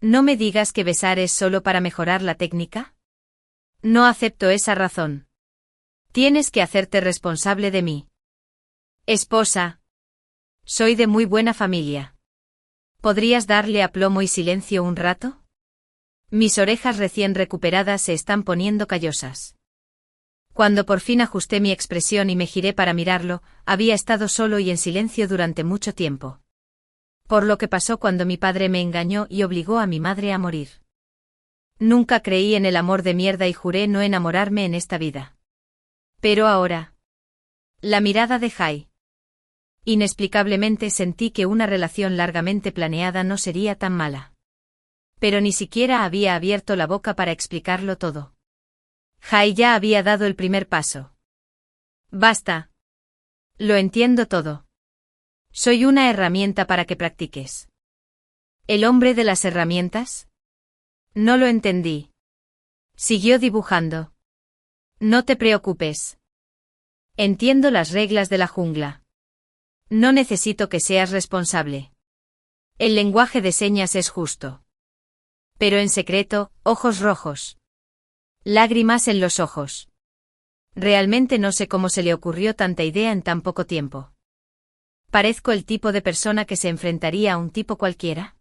¿No me digas que besar es solo para mejorar la técnica? No acepto esa razón. Tienes que hacerte responsable de mí. Esposa. Soy de muy buena familia. ¿Podrías darle aplomo y silencio un rato? Mis orejas recién recuperadas se están poniendo callosas. Cuando por fin ajusté mi expresión y me giré para mirarlo, había estado solo y en silencio durante mucho tiempo. Por lo que pasó cuando mi padre me engañó y obligó a mi madre a morir. Nunca creí en el amor de mierda y juré no enamorarme en esta vida. Pero ahora. La mirada de Jai. Inexplicablemente sentí que una relación largamente planeada no sería tan mala. Pero ni siquiera había abierto la boca para explicarlo todo. Jai ya había dado el primer paso. Basta. Lo entiendo todo. Soy una herramienta para que practiques. ¿El hombre de las herramientas? No lo entendí. Siguió dibujando. No te preocupes. Entiendo las reglas de la jungla. No necesito que seas responsable. El lenguaje de señas es justo. Pero en secreto, ojos rojos. Lágrimas en los ojos. Realmente no sé cómo se le ocurrió tanta idea en tan poco tiempo. ¿Parezco el tipo de persona que se enfrentaría a un tipo cualquiera?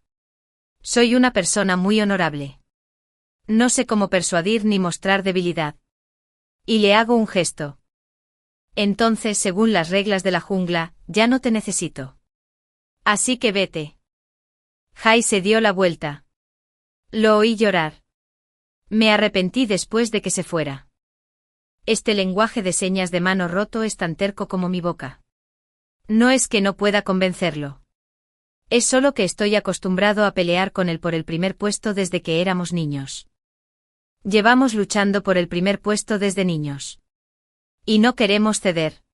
Soy una persona muy honorable. No sé cómo persuadir ni mostrar debilidad. Y le hago un gesto. Entonces, según las reglas de la jungla, ya no te necesito. Así que vete. Jai se dio la vuelta. Lo oí llorar. Me arrepentí después de que se fuera. Este lenguaje de señas de mano roto es tan terco como mi boca. No es que no pueda convencerlo. Es solo que estoy acostumbrado a pelear con él por el primer puesto desde que éramos niños. Llevamos luchando por el primer puesto desde niños. Y no queremos ceder.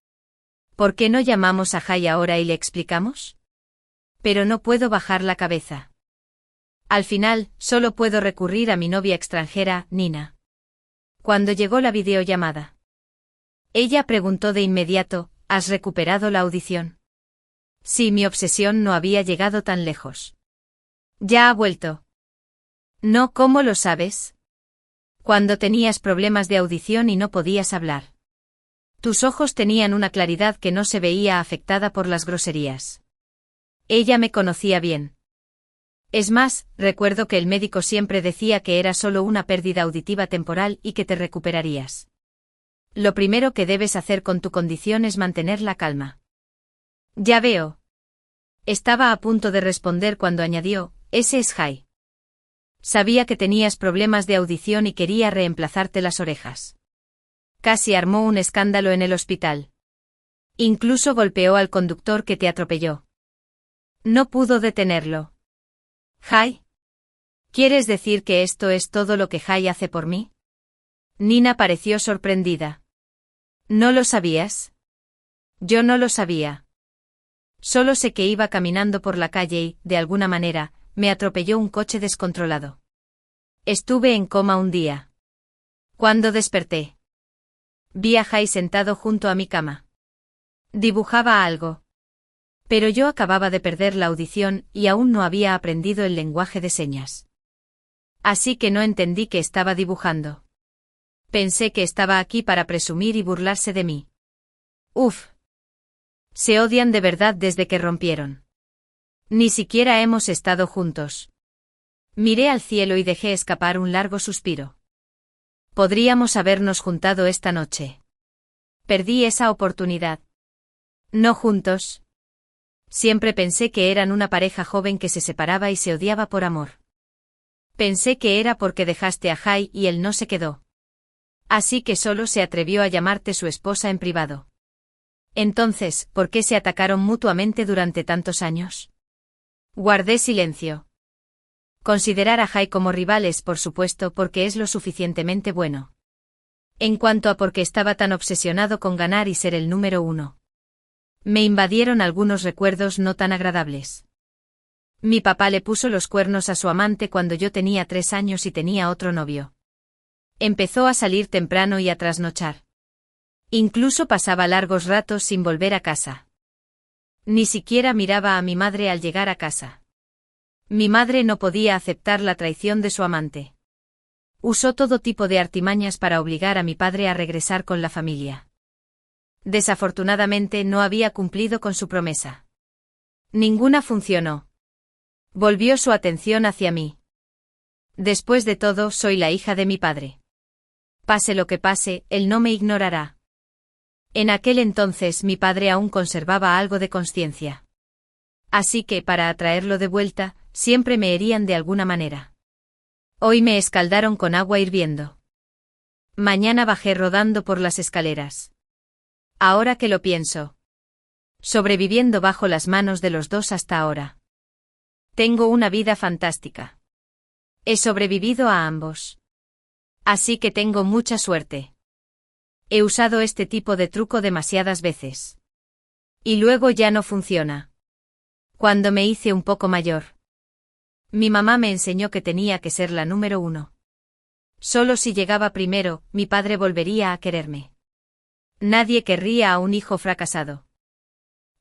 ¿Por qué no llamamos a Jai ahora y le explicamos? Pero no puedo bajar la cabeza. Al final, solo puedo recurrir a mi novia extranjera, Nina. Cuando llegó la videollamada, ella preguntó de inmediato, ¿has recuperado la audición? Sí, mi obsesión no había llegado tan lejos. ¿Ya ha vuelto? No, ¿cómo lo sabes? Cuando tenías problemas de audición y no podías hablar. Tus ojos tenían una claridad que no se veía afectada por las groserías. Ella me conocía bien. Es más, recuerdo que el médico siempre decía que era solo una pérdida auditiva temporal y que te recuperarías. Lo primero que debes hacer con tu condición es mantener la calma. Ya veo. Estaba a punto de responder cuando añadió, ese es Jai. Sabía que tenías problemas de audición y quería reemplazarte las orejas. Casi armó un escándalo en el hospital. Incluso golpeó al conductor que te atropelló. No pudo detenerlo. Jai. ¿Quieres decir que esto es todo lo que Jai hace por mí? Nina pareció sorprendida. ¿No lo sabías? Yo no lo sabía. Solo sé que iba caminando por la calle y, de alguna manera, me atropelló un coche descontrolado. Estuve en coma un día. Cuando desperté, vi a Jai sentado junto a mi cama. Dibujaba algo. Pero yo acababa de perder la audición y aún no había aprendido el lenguaje de señas. Así que no entendí que estaba dibujando. Pensé que estaba aquí para presumir y burlarse de mí. Uf. Se odian de verdad desde que rompieron. Ni siquiera hemos estado juntos. Miré al cielo y dejé escapar un largo suspiro. Podríamos habernos juntado esta noche. Perdí esa oportunidad. No juntos. Siempre pensé que eran una pareja joven que se separaba y se odiaba por amor. Pensé que era porque dejaste a Jai y él no se quedó. Así que solo se atrevió a llamarte su esposa en privado. Entonces, ¿por qué se atacaron mutuamente durante tantos años? Guardé silencio. Considerar a Jai como rivales, por supuesto, porque es lo suficientemente bueno. En cuanto a por qué estaba tan obsesionado con ganar y ser el número uno. Me invadieron algunos recuerdos no tan agradables. Mi papá le puso los cuernos a su amante cuando yo tenía 3 años y tenía otro novio. Empezó a salir temprano y a trasnochar. Incluso pasaba largos ratos sin volver a casa. Ni siquiera miraba a mi madre al llegar a casa. Mi madre no podía aceptar la traición de su amante. Usó todo tipo de artimañas para obligar a mi padre a regresar con la familia. Desafortunadamente no había cumplido con su promesa. Ninguna funcionó. Volvió su atención hacia mí. Después de todo, soy la hija de mi padre. Pase lo que pase, él no me ignorará. En aquel entonces mi padre aún conservaba algo de conciencia. Así que, para atraerlo de vuelta, siempre me herían de alguna manera. Hoy me escaldaron con agua hirviendo. Mañana bajé rodando por las escaleras. Ahora que lo pienso. Sobreviviendo bajo las manos de los dos hasta ahora. Tengo una vida fantástica. He sobrevivido a ambos. Así que tengo mucha suerte. He usado este tipo de truco demasiadas veces. Y luego ya no funciona. Cuando me hice un poco mayor. Mi mamá me enseñó que tenía que ser la número 1. Solo si llegaba primero, mi padre volvería a quererme. Nadie querría a un hijo fracasado.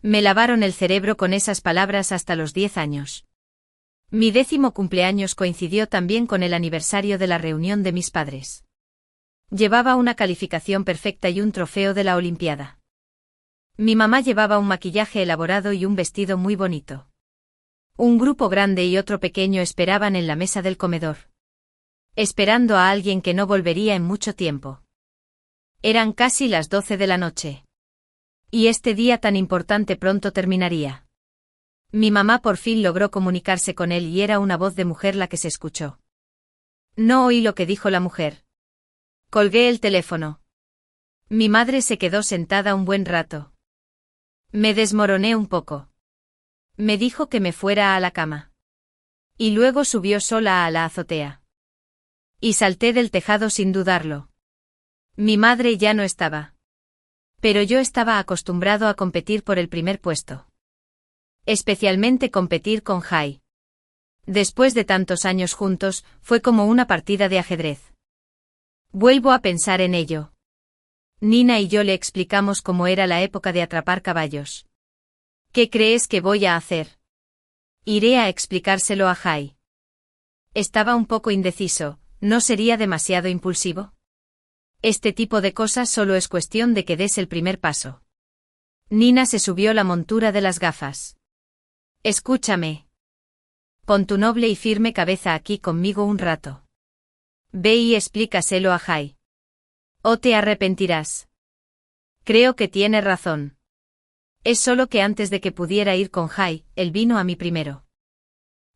Me lavaron el cerebro con esas palabras hasta los 10 años. Mi 10º cumpleaños coincidió también con el aniversario de la reunión de mis padres. Llevaba una calificación perfecta y un trofeo de la Olimpiada. Mi mamá llevaba un maquillaje elaborado y un vestido muy bonito. Un grupo grande y otro pequeño esperaban en la mesa del comedor. Esperando a alguien que no volvería en mucho tiempo. Eran casi las 12 de la noche. Y este día tan importante pronto terminaría. Mi mamá por fin logró comunicarse con él y era una voz de mujer la que se escuchó. No oí lo que dijo la mujer. Colgué el teléfono. Mi madre se quedó sentada un buen rato. Me desmoroné un poco. Me dijo que me fuera a la cama. Y luego subió sola a la azotea. Y salté del tejado sin dudarlo. Mi madre ya no estaba. Pero yo estaba acostumbrado a competir por el primer puesto. Especialmente competir con Jai. Después de tantos años juntos, fue como una partida de ajedrez. Vuelvo a pensar en ello. Nina y yo le explicamos cómo era la época de atrapar caballos. ¿Qué crees que voy a hacer? Iré a explicárselo a Jai. Estaba un poco indeciso, ¿no sería demasiado impulsivo? Este tipo de cosas solo es cuestión de que des el primer paso. Nina se subió la montura de las gafas. Escúchame. Pon tu noble y firme cabeza aquí conmigo un rato. Ve y explícaselo a Jai. O te arrepentirás. Creo que tiene razón. Es solo que antes de que pudiera ir con Jai, él vino a mí primero.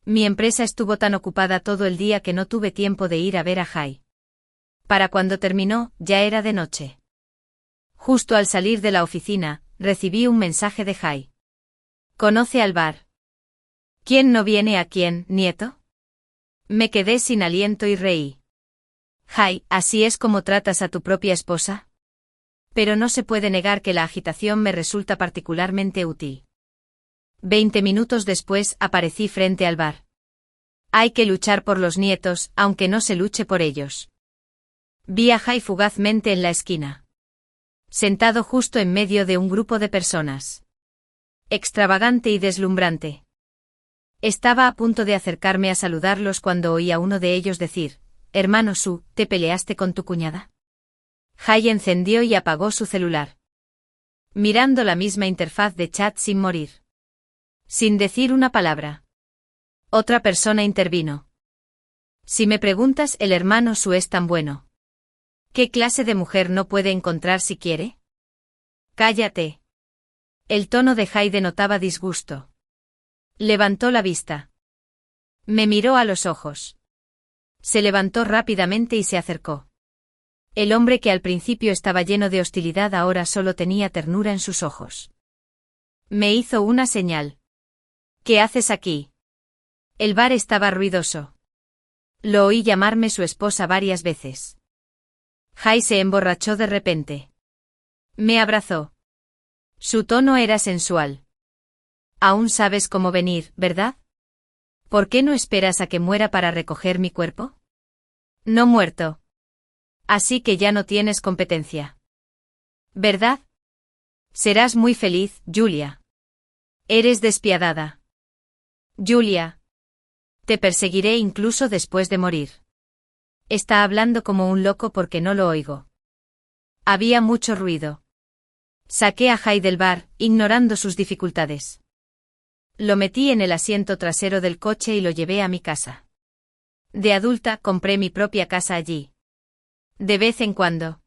Mi empresa estuvo tan ocupada todo el día que no tuve tiempo de ir a ver a Jai. Para cuando terminó, ya era de noche. Justo al salir de la oficina, recibí un mensaje de Jai. ¿Conoce al bar? ¿Quién no viene a quién, nieto? Me quedé sin aliento y reí. Jai, ¿así es como tratas a tu propia esposa? Pero no se puede negar que la agitación me resulta particularmente útil. 20 minutos después aparecí frente al bar. Hay que luchar por los nietos, aunque no se luche por ellos. Vi a Jai fugazmente en la esquina. Sentado justo en medio de un grupo de personas. Extravagante y deslumbrante. Estaba a punto de acercarme a saludarlos cuando oí a uno de ellos decir, «Hermano Su, ¿te peleaste con tu cuñada?» Jai encendió y apagó su celular. Mirando la misma interfaz de chat sin morir. Sin decir una palabra. Otra persona intervino. Si me preguntas, el hermano Su es tan bueno. ¿Qué clase de mujer no puede encontrar si quiere? Cállate. El tono de Jai denotaba disgusto. Levantó la vista. Me miró a los ojos. Se levantó rápidamente y se acercó. El hombre que al principio estaba lleno de hostilidad ahora solo tenía ternura en sus ojos. Me hizo una señal. ¿Qué haces aquí? El bar estaba ruidoso. Lo oí llamarme su esposa varias veces. Jai se emborrachó de repente. Me abrazó. Su tono era sensual. Aún sabes cómo venir, ¿verdad? ¿Por qué no esperas a que muera para recoger mi cuerpo? No muerto. Así que ya no tienes competencia. ¿Verdad? Serás muy feliz, Julia. Eres despiadada. Julia. Te perseguiré incluso después de morir. Está hablando como un loco porque no lo oigo. Había mucho ruido. Saqué a Jai del bar, ignorando sus dificultades. Lo metí en el asiento trasero del coche y lo llevé a mi casa. De adulta compré mi propia casa allí. De vez en cuando.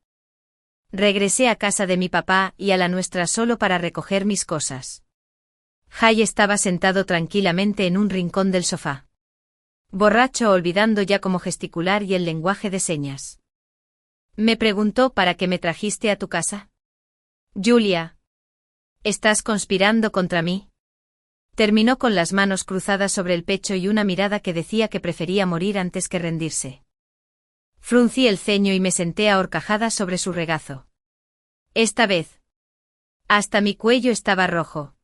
Regresé a casa de mi papá y a la nuestra solo para recoger mis cosas. Jai estaba sentado tranquilamente en un rincón del sofá. Borracho, olvidando ya cómo gesticular y el lenguaje de señas. Me preguntó ¿para qué me trajiste a tu casa? Julia. ¿Estás conspirando contra mí? Terminó con las manos cruzadas sobre el pecho y una mirada que decía que prefería morir antes que rendirse. Fruncí el ceño y me senté a horcajadas sobre su regazo. Esta vez. Hasta mi cuello estaba rojo.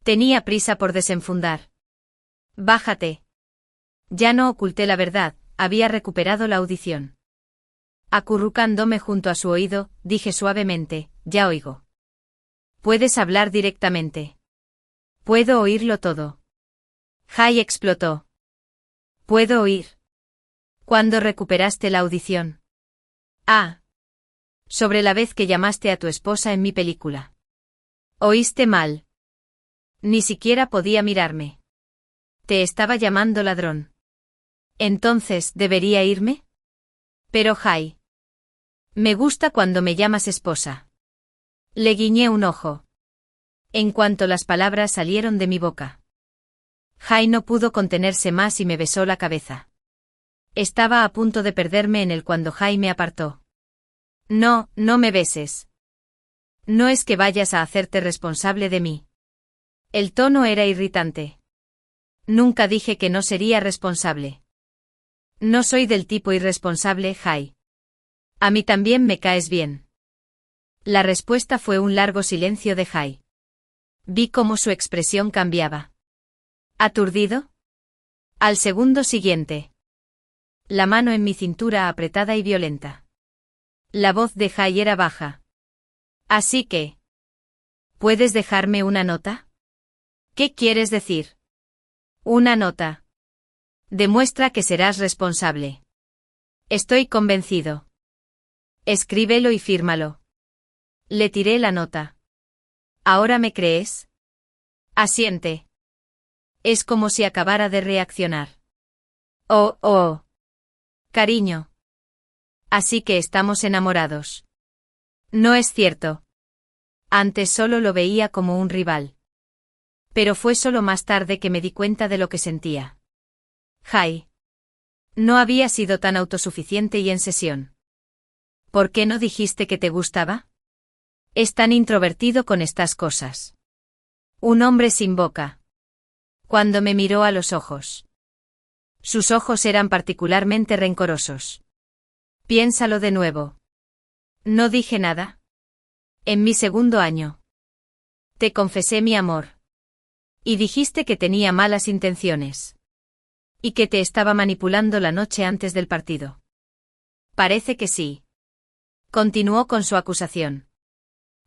Tenía prisa por desenfundar. Bájate. Ya no oculté la verdad, había recuperado la audición. Acurrucándome junto a su oído, dije suavemente, ya oigo. Puedes hablar directamente. Puedo oírlo todo. Jai explotó. ¿Puedo oír? ¿Cuándo recuperaste la audición? Ah. Sobre la vez que llamaste a tu esposa en mi película. Oíste mal. Ni siquiera podía mirarme. Te estaba llamando ladrón. Entonces, ¿debería irme? Pero Jai. Me gusta cuando me llamas esposa. Le guiñé un ojo. En cuanto las palabras salieron de mi boca. Jai no pudo contenerse más y me besó la cabeza. Estaba a punto de perderme en él cuando Jai me apartó. No, no me beses. No es que vayas a hacerte responsable de mí. El tono era irritante. Nunca dije que no sería responsable. No soy del tipo irresponsable, Jai. A mí también me caes bien. La respuesta fue un largo silencio de Jai. Vi cómo su expresión cambiaba. ¿Aturdido? Al segundo siguiente. La mano en mi cintura apretada y violenta. La voz de Jai era baja. Así que... ¿Puedes dejarme una nota? ¿Qué quieres decir? Una nota. Demuestra que serás responsable. Estoy convencido. Escríbelo y fírmalo. Le tiré la nota. ¿Ahora me crees? Asiente. Es como si acabara de reaccionar. Oh, oh. Cariño. Así que estamos enamorados. No es cierto. Antes solo lo veía como un rival. Pero fue solo más tarde que me di cuenta de lo que sentía. Jai. No había sido tan autosuficiente y en sesión. ¿Por qué no dijiste que te gustaba? Es tan introvertido con estas cosas. Un hombre sin boca. Cuando me miró a los ojos. Sus ojos eran particularmente rencorosos. Piénsalo de nuevo. No dije nada. En mi segundo año. Te confesé mi amor. Y dijiste que tenía malas intenciones. Y que te estaba manipulando la noche antes del partido. Parece que sí. Continuó con su acusación.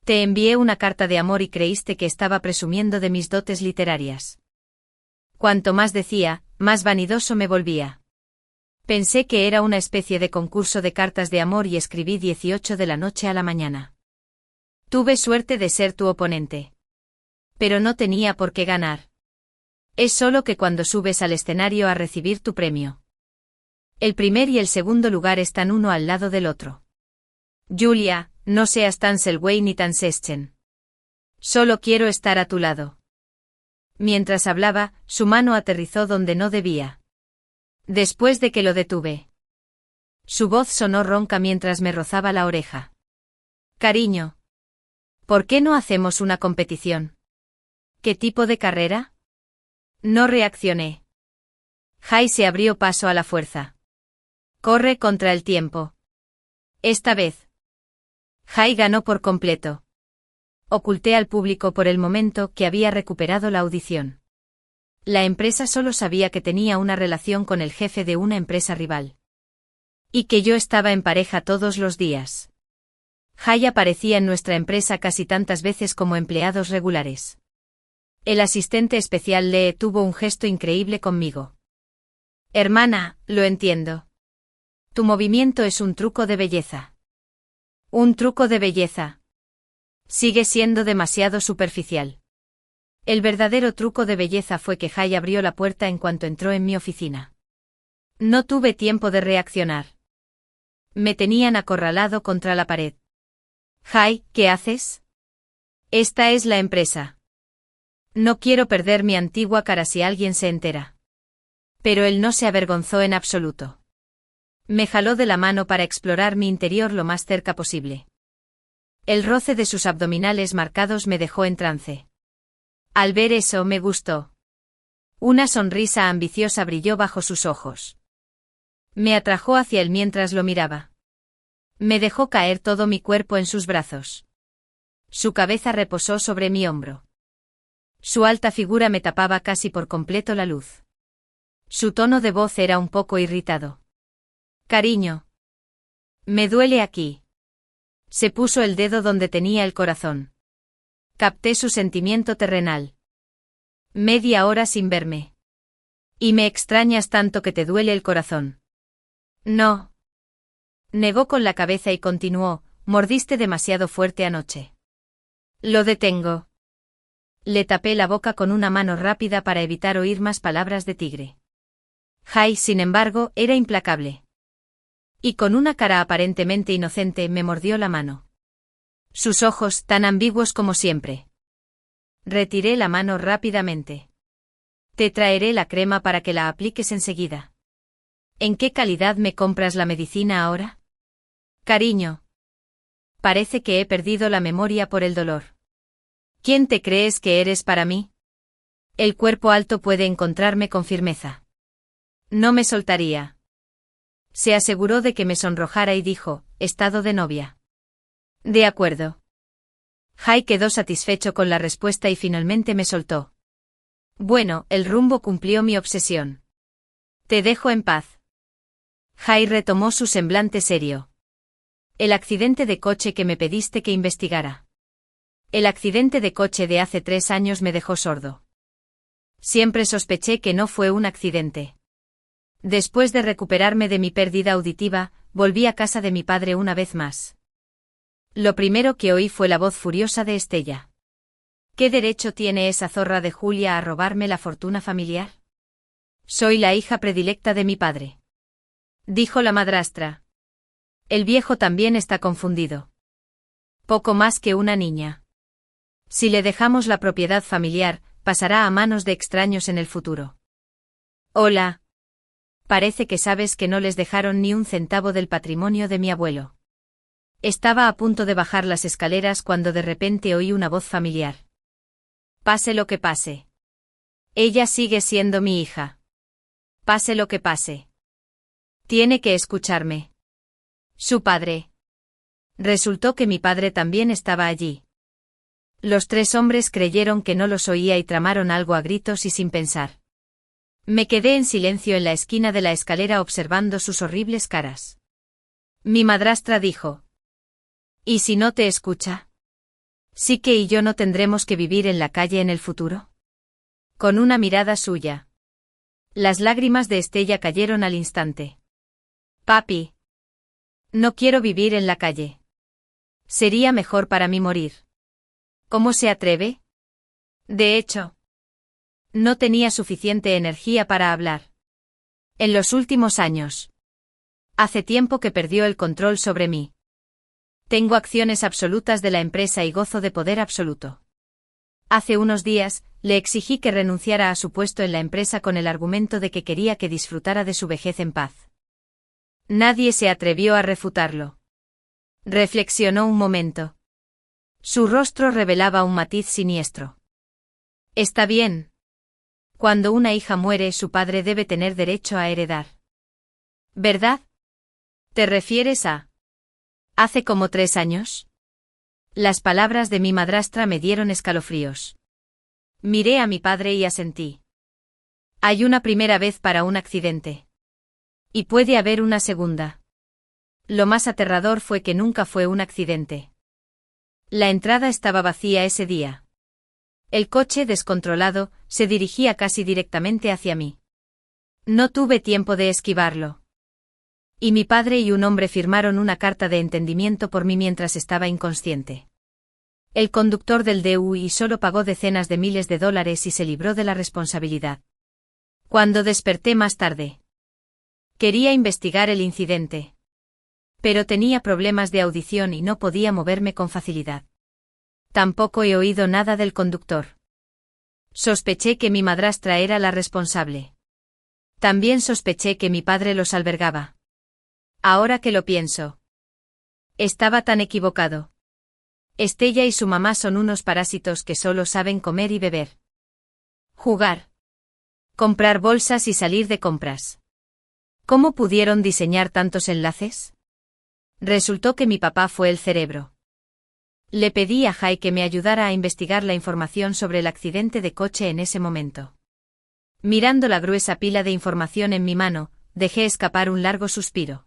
Te envié una carta de amor y creíste que estaba presumiendo de mis dotes literarias. Cuanto más decía, más vanidoso me volvía. Pensé que era una especie de concurso de cartas de amor y escribí 18 de la noche a la mañana. Tuve suerte de ser tu oponente. Pero no tenía por qué ganar. Es solo que cuando subes al escenario a recibir tu premio. El primer y el segundo lugar están uno al lado del otro. Julia, no seas tan Selway ni tan Seschen. Solo quiero estar a tu lado. Mientras hablaba, su mano aterrizó donde no debía. Después de que lo detuve. Su voz sonó ronca mientras me rozaba la oreja. Cariño. ¿Por qué no hacemos una competición? ¿Qué tipo de carrera? No reaccioné. Jai se abrió paso a la fuerza. Corre contra el tiempo. Esta vez. Jai ganó por completo. Oculté al público por el momento que había recuperado la audición. La empresa solo sabía que tenía una relación con el jefe de una empresa rival. Y que yo estaba en pareja todos los días. Jai aparecía en nuestra empresa casi tantas veces como empleados regulares. El asistente especial Lee tuvo un gesto increíble conmigo. Hermana, lo entiendo. Tu movimiento es un truco de belleza. Un truco de belleza. Sigue siendo demasiado superficial. El verdadero truco de belleza fue que Jai abrió la puerta en cuanto entró en mi oficina. No tuve tiempo de reaccionar. Me tenían acorralado contra la pared. Jai, ¿qué haces? Esta es la empresa. No quiero perder mi antigua cara si alguien se entera. Pero él no se avergonzó en absoluto. Me jaló de la mano para explorar mi interior lo más cerca posible. El roce de sus abdominales marcados me dejó en trance. Al ver eso me gustó. Una sonrisa ambiciosa brilló bajo sus ojos. Me atrajo hacia él mientras lo miraba. Me dejó caer todo mi cuerpo en sus brazos. Su cabeza reposó sobre mi hombro. Su alta figura me tapaba casi por completo la luz. Su tono de voz era un poco irritado. Cariño. Me duele aquí. Se puso el dedo donde tenía el corazón. Capté su sentimiento terrenal. Media hora sin verme. Y me extrañas tanto que te duele el corazón. No. Negó con la cabeza y continuó, mordiste demasiado fuerte anoche. Lo detengo. Le tapé la boca con una mano rápida para evitar oír más palabras de tigre. Jai, sin embargo, era implacable. Y con una cara aparentemente inocente me mordió la mano. Sus ojos, tan ambiguos como siempre. Retiré la mano rápidamente. Te traeré la crema para que la apliques enseguida. ¿En qué calidad me compras la medicina ahora? Cariño. Parece que he perdido la memoria por el dolor. ¿Quién te crees que eres para mí? El cuerpo alto puede encontrarme con firmeza. No me soltaría. Se aseguró de que me sonrojara y dijo, estado de novia. De acuerdo. Jai quedó satisfecho con la respuesta y finalmente me soltó. Bueno, el rumbo cumplió mi obsesión. Te dejo en paz. Jai retomó su semblante serio. El accidente de coche que me pediste que investigara. El accidente de coche de hace 3 años me dejó sordo. Siempre sospeché que no fue un accidente. Después de recuperarme de mi pérdida auditiva, volví a casa de mi padre una vez más. Lo primero que oí fue la voz furiosa de Estella. ¿Qué derecho tiene esa zorra de Julia a robarme la fortuna familiar? Soy la hija predilecta de mi padre. Dijo la madrastra. El viejo también está confundido. Poco más que una niña. Si le dejamos la propiedad familiar, pasará a manos de extraños en el futuro. Hola. Parece que sabes que no les dejaron ni un centavo del patrimonio de mi abuelo. Estaba a punto de bajar las escaleras cuando de repente oí una voz familiar. Pase lo que pase. Ella sigue siendo mi hija. Pase lo que pase. Tiene que escucharme. Su padre. Resultó que mi padre también estaba allí. Los 3 hombres creyeron que no los oía y tramaron algo a gritos y sin pensar. Me quedé en silencio en la esquina de la escalera observando sus horribles caras. Mi madrastra dijo. ¿Y si no te escucha? ¿Sí que y yo no tendremos que vivir en la calle en el futuro? Con una mirada suya. Las lágrimas de Estella cayeron al instante. Papi. No quiero vivir en la calle. Sería mejor para mí morir. ¿Cómo se atreve? De hecho, no tenía suficiente energía para hablar. En los últimos años. Hace tiempo que perdió el control sobre mí. Tengo acciones absolutas de la empresa y gozo de poder absoluto. Hace unos días, le exigí que renunciara a su puesto en la empresa con el argumento de que quería que disfrutara de su vejez en paz. Nadie se atrevió a refutarlo. Reflexionó un momento. Su rostro revelaba un matiz siniestro. Está bien. Cuando una hija muere, su padre debe tener derecho a heredar. ¿Verdad? ¿Te refieres a... hace como 3 años? Las palabras de mi madrastra me dieron escalofríos. Miré a mi padre y asentí. Hay una primera vez para un accidente. Y puede haber una segunda. Lo más aterrador fue que nunca fue un accidente. La entrada estaba vacía ese día. El coche, descontrolado, se dirigía casi directamente hacia mí. No tuve tiempo de esquivarlo. Y mi padre y un hombre firmaron una carta de entendimiento por mí mientras estaba inconsciente. El conductor del DUI solo pagó decenas de miles de dólares y se libró de la responsabilidad. Cuando desperté más tarde, quería investigar el incidente. Pero tenía problemas de audición y no podía moverme con facilidad. Tampoco he oído nada del conductor. Sospeché que mi madrastra era la responsable. También sospeché que mi padre los albergaba. Ahora que lo pienso. Estaba tan equivocado. Estella y su mamá son unos parásitos que solo saben comer y beber. Jugar. Comprar bolsas y salir de compras. ¿Cómo pudieron diseñar tantos enlaces? Resultó que mi papá fue el cerebro. Le pedí a Jai que me ayudara a investigar la información sobre el accidente de coche en ese momento. Mirando la gruesa pila de información en mi mano, dejé escapar un largo suspiro.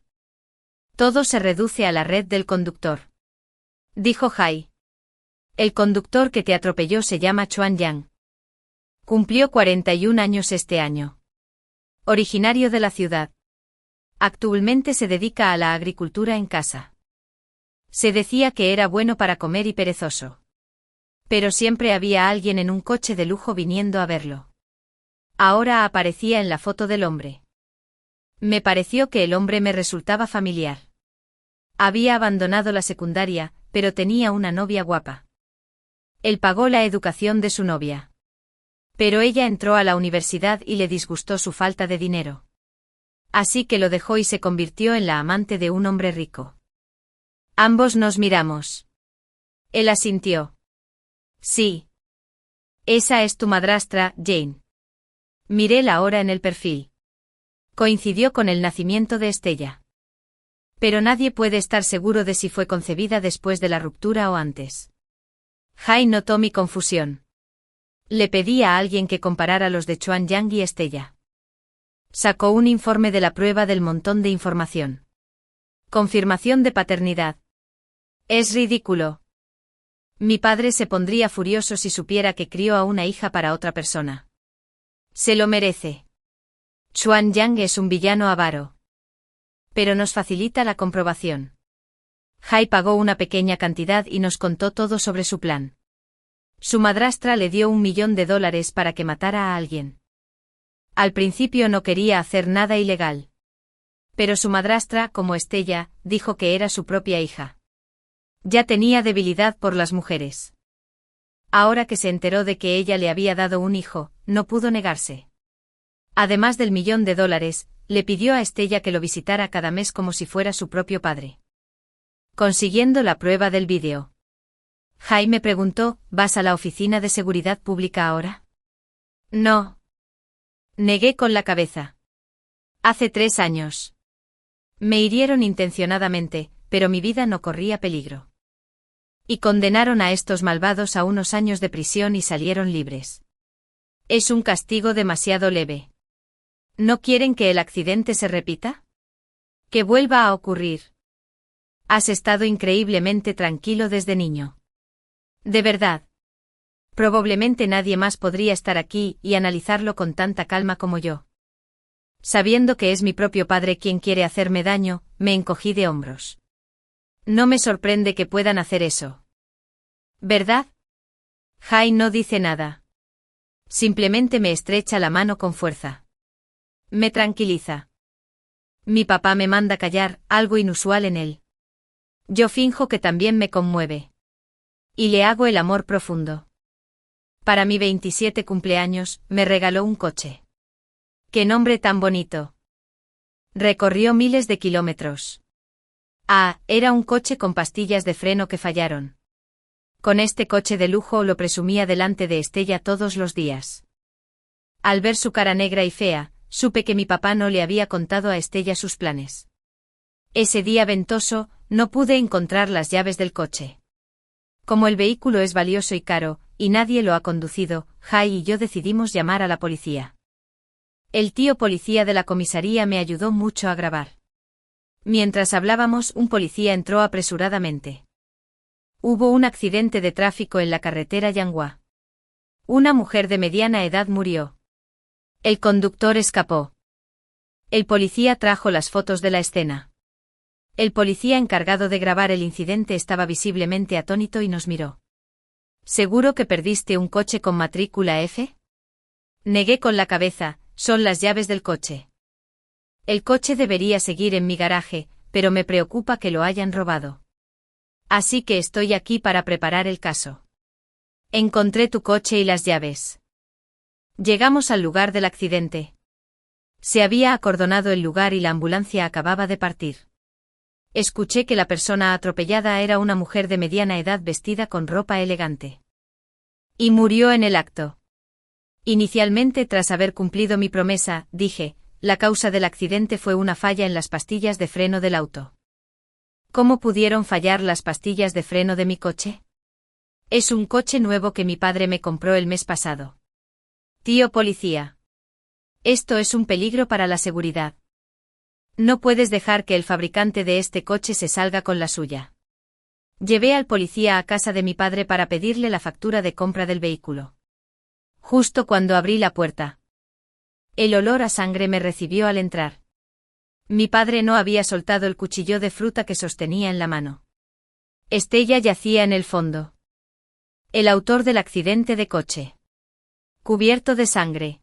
Todo se reduce a la red del conductor. Dijo Jai. El conductor que te atropelló se llama Chuan Yang. Cumplió 41 años este año. Originario de la ciudad. Actualmente se dedica a la agricultura en casa. Se decía que era bueno para comer y perezoso. Pero siempre había alguien en un coche de lujo viniendo a verlo. Ahora aparecía en la foto del hombre. Me pareció que el hombre me resultaba familiar. Había abandonado la secundaria, pero tenía una novia guapa. Él pagó la educación de su novia. Pero ella entró a la universidad y le disgustó su falta de dinero. Así que lo dejó y se convirtió en la amante de un hombre rico. Ambos nos miramos. Él asintió. Sí. Esa es tu madrastra, Jane. Miré la hora en el perfil. Coincidió con el nacimiento de Estella. Pero nadie puede estar seguro de si fue concebida después de la ruptura o antes. Jai notó mi confusión. Le pedí a alguien que comparara los de Chuan Yang y Estella. Sacó un informe de la prueba del montón de información. Confirmación de paternidad. Es ridículo. Mi padre se pondría furioso si supiera que crió a una hija para otra persona. Se lo merece. Chuan Yang es un villano avaro. Pero nos facilita la comprobación. Jai pagó una pequeña cantidad y nos contó todo sobre su plan. Su madrastra le dio $1.000.000 para que matara a alguien. Al principio no quería hacer nada ilegal. Pero su madrastra, como Estella, dijo que era su propia hija. Ya tenía debilidad por las mujeres. Ahora que se enteró de que ella le había dado un hijo, no pudo negarse. Además del $1.000.000, le pidió a Estella que lo visitara cada mes como si fuera su propio padre. Consiguiendo la prueba del vídeo. Jai me preguntó, ¿vas a la oficina de seguridad pública ahora? No. Negué con la cabeza. Hace 3 años. Me hirieron intencionadamente, pero mi vida no corría peligro. Y condenaron a estos malvados a unos años de prisión y salieron libres. Es un castigo demasiado leve. ¿No quieren que el accidente se repita? ¿Que vuelva a ocurrir? Has estado increíblemente tranquilo desde niño. De verdad. Probablemente nadie más podría estar aquí y analizarlo con tanta calma como yo. Sabiendo que es mi propio padre quien quiere hacerme daño, me encogí de hombros. No me sorprende que puedan hacer eso. ¿Verdad? Jai no dice nada. Simplemente me estrecha la mano con fuerza. Me tranquiliza. Mi papá me manda callar, algo inusual en él. Yo finjo que también me conmueve. Y le hago el amor profundo. Para mi 27 cumpleaños, me regaló un coche. ¡Qué nombre tan bonito! Recorrió miles de kilómetros. Ah, era un coche con pastillas de freno que fallaron. Con este coche de lujo lo presumía delante de Estella todos los días. Al ver su cara negra y fea, supe que mi papá no le había contado a Estella sus planes. Ese día ventoso, no pude encontrar las llaves del coche. Como el vehículo es valioso y caro, y nadie lo ha conducido, Jai y yo decidimos llamar a la policía. El tío policía de la comisaría me ayudó mucho a grabar. Mientras hablábamos, un policía entró apresuradamente. Hubo un accidente de tráfico en la carretera Yanghua. Una mujer de mediana edad murió. El conductor escapó. El policía trajo las fotos de la escena. El policía encargado de grabar el incidente estaba visiblemente atónito y nos miró. ¿Seguro que perdiste un coche con matrícula F? Negué con la cabeza, son las llaves del coche. El coche debería seguir en mi garaje, pero me preocupa que lo hayan robado. Así que estoy aquí para preparar el caso. Encontré tu coche y las llaves. Llegamos al lugar del accidente. Se había acordonado el lugar y la ambulancia acababa de partir. Escuché que la persona atropellada era una mujer de mediana edad vestida con ropa elegante. Y murió en el acto. Inicialmente, tras haber cumplido mi promesa, dije, la causa del accidente fue una falla en las pastillas de freno del auto. ¿Cómo pudieron fallar las pastillas de freno de mi coche? Es un coche nuevo que mi padre me compró el mes pasado. Tío policía. Esto es un peligro para la seguridad. No puedes dejar que el fabricante de este coche se salga con la suya. Llevé al policía a casa de mi padre para pedirle la factura de compra del vehículo. Justo cuando abrí la puerta. El olor a sangre me recibió al entrar. Mi padre no había soltado el cuchillo de fruta que sostenía en la mano. Estella yacía en el fondo. El autor del accidente de coche. Cubierto de sangre.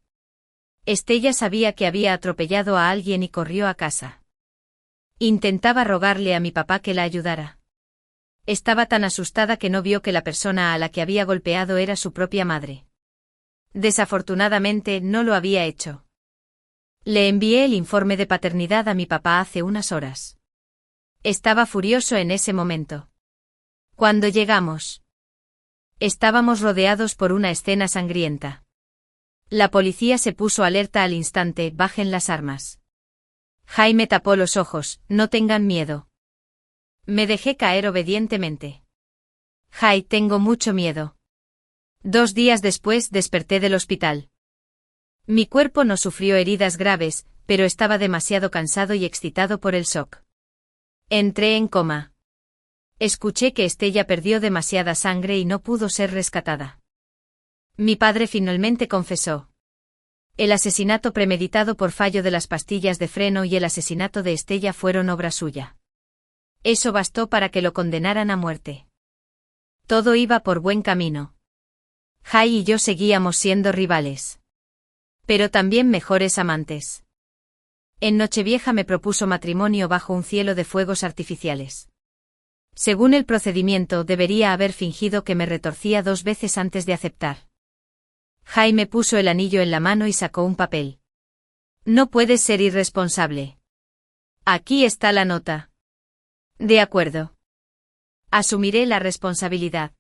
Estella sabía que había atropellado a alguien y corrió a casa. Intentaba rogarle a mi papá que la ayudara. Estaba tan asustada que no vio que la persona a la que había golpeado era su propia madre. Desafortunadamente no lo había hecho. Le envié el informe de paternidad a mi papá hace unas horas. Estaba furioso en ese momento. Cuando llegamos, estábamos rodeados por una escena sangrienta. La policía se puso alerta al instante, bajen las armas. Jaime tapó los ojos, no tengan miedo. Me dejé caer obedientemente. Jai, tengo mucho miedo. 2 días después desperté del hospital. Mi cuerpo no sufrió heridas graves, pero estaba demasiado cansado y excitado por el shock. Entré en coma. Escuché que Estella perdió demasiada sangre y no pudo ser rescatada. Mi padre finalmente confesó. El asesinato premeditado por fallo de las pastillas de freno y el asesinato de Estella fueron obra suya. Eso bastó para que lo condenaran a muerte. Todo iba por buen camino. Jai y yo seguíamos siendo rivales. Pero también mejores amantes. En Nochevieja me propuso matrimonio bajo un cielo de fuegos artificiales. Según el procedimiento, debería haber fingido que me retorcía 2 veces antes de aceptar. Jai me puso el anillo en la mano y sacó un papel. No puedes ser irresponsable. Aquí está la nota. De acuerdo. Asumiré la responsabilidad.